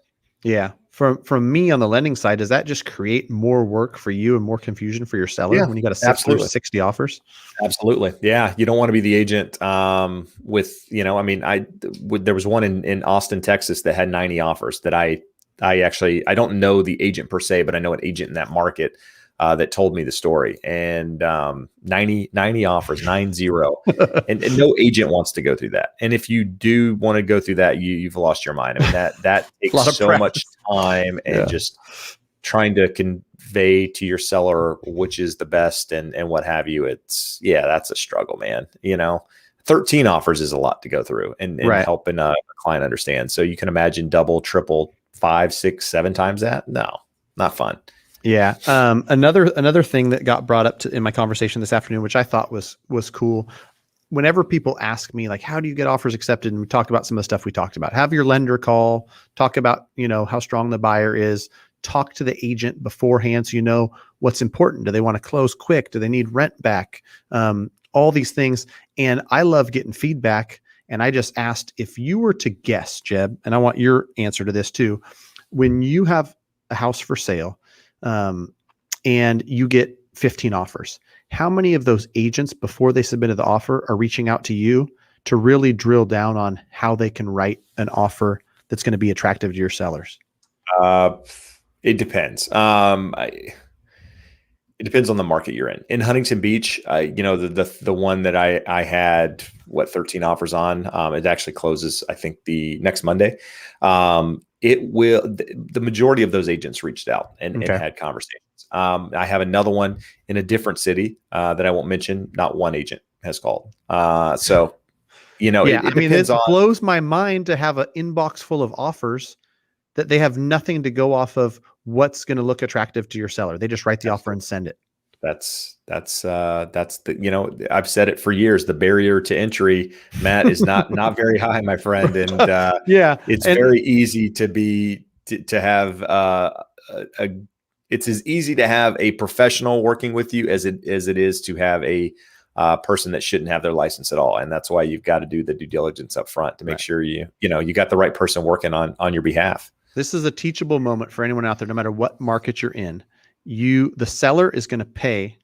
Yeah. From me on the lending side, does that just create more work for you and more confusion for your seller when you got to sift through 60 offers? Absolutely. Yeah. You don't want to be the agent there was one in Austin, Texas that had 90 offers that I don't know the agent per se, but I know an agent in that market that told me the story, and 90 offers, 90, and no agent wants to go through that. And if you do want to go through that, you've lost your mind. I mean, that takes so much time and just trying to convey to your seller which is the best and what have you. That's a struggle, man. 13 offers is a lot to go through and helping a client understand. So you can imagine double, triple, 5, 6, 7 times that. No, not fun. Yeah. Another thing that got brought up in my conversation this afternoon, which I thought was cool. Whenever people ask me, like, how do you get offers accepted? And we talk about some of the stuff we talked about, have your lender call, talk about, how strong the buyer is, talk to the agent beforehand. So, you know, what's important. Do they want to close quick? Do they need rent back? All these things. And I love getting feedback. And I just asked, if you were to guess, Jeb, and I want your answer to this too, when you have a house for sale, and you get 15 offers. How many of those agents, before they submitted the offer, are reaching out to you to really drill down on how they can write an offer that's going to be attractive to your sellers? It depends. It depends on the market you're in. In Huntington Beach, the one that I had 13 offers on. It actually closes, I think, the next Monday. The majority of those agents reached out and had conversations. I have another one in a different city that I won't mention. Not one agent has called. It blows my mind to have an inbox full of offers that they have nothing to go off of what's going to look attractive to your seller. They just write the offer and send it. That's the, I've said it for years. The barrier to entry, Matt, is not very high, my friend. And it's very easy to have it's as easy to have a professional working with you as it is to have a person that shouldn't have their license at all. And that's why you've got to do the due diligence up front to make sure you got the right person working on your behalf. This is a teachable moment for anyone out there, no matter what market you're in. The seller is going to pay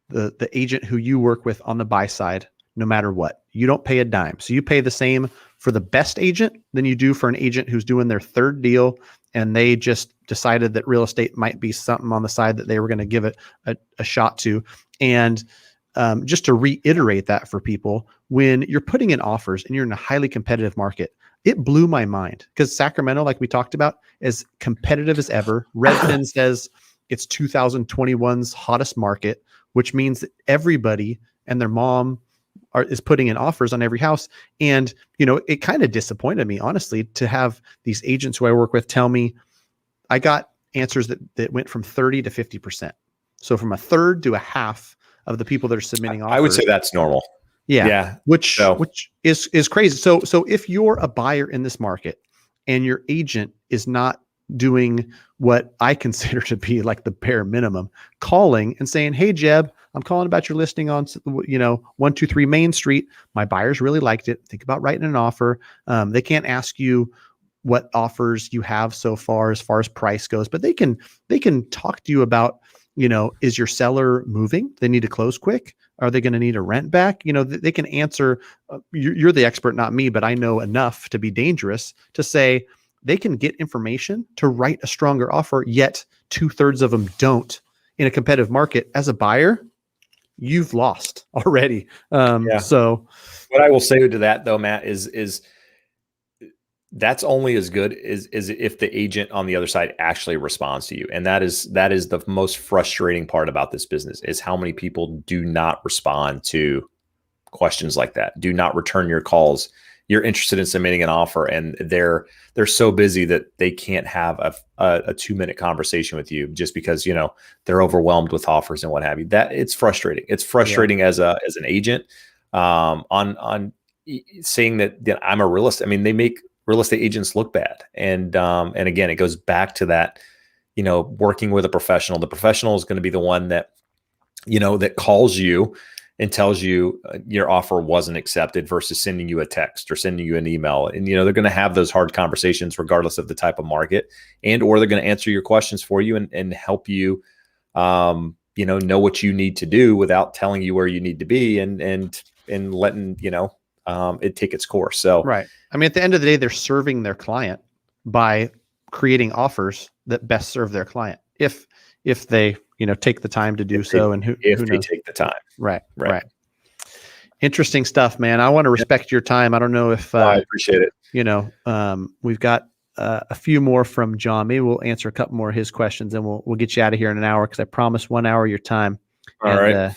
the agent who you work with on the buy side, no matter what. You don't pay a dime. So you pay the same for the best agent than you do for an agent who's doing their third deal, and they just decided that real estate might be something on the side that they were going to give it a shot to. And just to reiterate that for people, when you're putting in offers and you're in a highly competitive market, it blew my mind because Sacramento, like we talked about, is competitive as ever. Redfin says it's 2021's hottest market, which means that everybody and their mom is putting in offers on every house. And, it kind of disappointed me, honestly, to have these agents who I work with tell me I got answers that went from 30 to 50%. So from a third to a half of the people that are submitting offers. I would say that's normal. Yeah. Which is crazy. So if you're a buyer in this market and your agent is not doing what I consider to be like the bare minimum, calling and saying, "Hey, Jeb, I'm calling about your listing on 123 Main Street. My buyers really liked it. Think about writing an offer." They can't ask you what offers you have so far as price goes, but they can talk to you about, is your seller moving? They need to close quick. Are they going to need a rent back? They can answer. You're the expert, not me, but I know enough to be dangerous to say they can get information to write a stronger offer, yet 2/3 of them don't. In a competitive market, as a buyer, you've lost already. So what I will say to that, though, Matt, is that's only as good as if the agent on the other side actually responds to you. And that is the most frustrating part about this business, is how many people do not respond to questions like that, do not return your calls. You're interested in submitting an offer and they're so busy that they can't have a 2-minute conversation with you just because, they're overwhelmed with offers and what have you. That it's frustrating. It's frustrating as an agent on saying that I'm a realist. I mean, they make real estate agents look bad. And again, it goes back to that, working with a professional. The professional is going to be the one that, that calls you and tells you your offer wasn't accepted versus sending you a text or sending you an email. And, they're going to have those hard conversations regardless of the type of market, or they're going to answer your questions for you and help you, know what you need to do without telling you where you need to be and letting, it take its course. So, right. I mean, at the end of the day, they're serving their client by creating offers that best serve their client. If they, take the time to do so, and who knows? Take the time. Right. Interesting stuff, man. I want to respect your time. I don't know if I appreciate it. We've got a few more from John. Maybe we'll answer a couple more of his questions, and we'll get you out of here in an hour, because I promised 1 hour of your time. All right.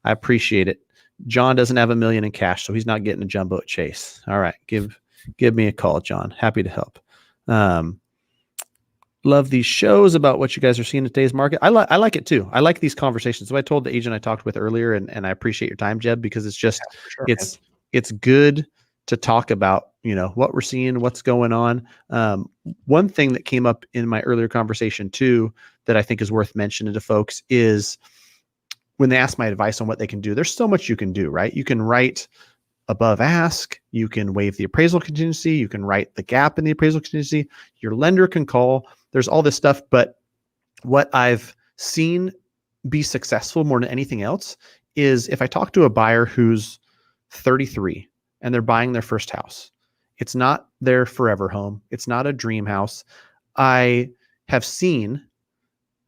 I appreciate it. John doesn't have $1 million in cash, so he's not getting a jumbo at Chase. All right. Give me a call, John. Happy to help. Love these shows about what you guys are seeing in today's market. I like it too. I like these conversations. So I told the agent I talked with earlier, and I appreciate your time, Jeb, because it's just, it's good to talk about, what we're seeing, what's going on. One thing that came up in my earlier conversation too, that I think is worth mentioning to folks, is when they ask my advice on what they can do, there's so much you can do, right? You can write above ask, you can waive the appraisal contingency, you can write the gap in the appraisal contingency, your lender can call. There's all this stuff, but what I've seen be successful more than anything else is if I talk to a buyer who's 33 and they're buying their first house. It's not their forever home. It's not a dream house. I have seen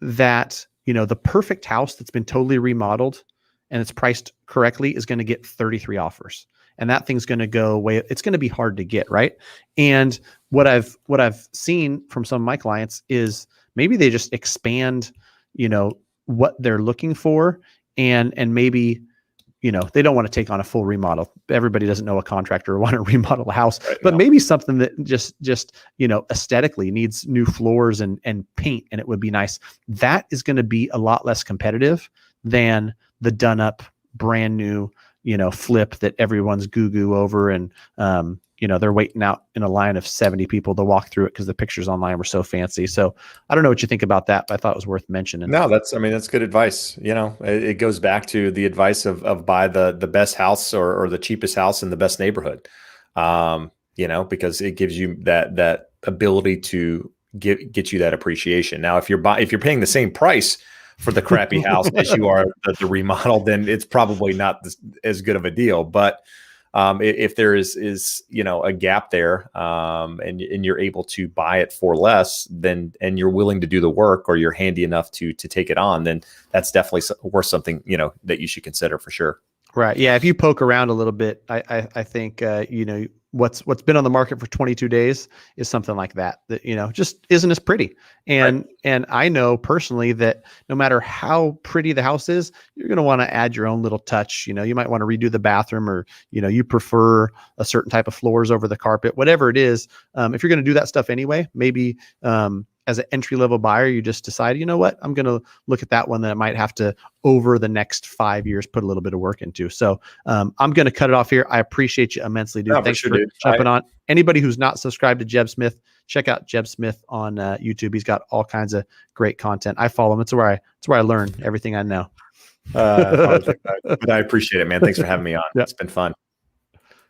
that, the perfect house that's been totally remodeled and it's priced correctly is going to get 33 offers. And that thing's going to go away. It's going to be hard to get, right? And what I've seen from some of my clients is maybe they just expand, what they're looking for, and maybe, they don't want to take on a full remodel. Everybody doesn't know a contractor or want to remodel a house, right, but maybe something that just aesthetically needs new floors and paint, and it would be nice. That is going to be a lot less competitive than the done up brand new, flip that everyone's goo over, and they're waiting out in a line of 70 people to walk through it because the pictures online were so fancy. So I don't know what you think about that, but I thought it was worth mentioning. No, that's good advice. It goes back to the advice of buy the best house or the cheapest house in the best neighborhood. Because it gives you that ability to get you that appreciation. Now, if you're paying the same price for the crappy house as you are the remodel, then it's probably not as good of a deal. But if there is a gap there, and you're able to buy it for less, and you're willing to do the work, or you're handy enough to take it on, then that's definitely worth something, that you should consider for sure. Right. Yeah. If you poke around a little bit, I think, what's been on the market for 22 days is something like that just isn't as pretty. And, right. And I know personally that no matter how pretty the house is, you're going to want to add your own little touch. You might want to redo the bathroom, or, you prefer a certain type of floors over the carpet, whatever it is. If you're going to do that stuff anyway, maybe, as an entry-level buyer, you just decide, you know what, I'm going to look at that one that I might have to, over the next 5 years, put a little bit of work into. So I'm going to cut it off here. I appreciate you immensely, dude. Thanks for jumping on. Anybody who's not subscribed to Jeb Smith, check out Jeb Smith on YouTube. He's got all kinds of great content. I follow him. It's where I learn everything I know. But I appreciate it, man. Thanks for having me on. Yeah. It's been fun.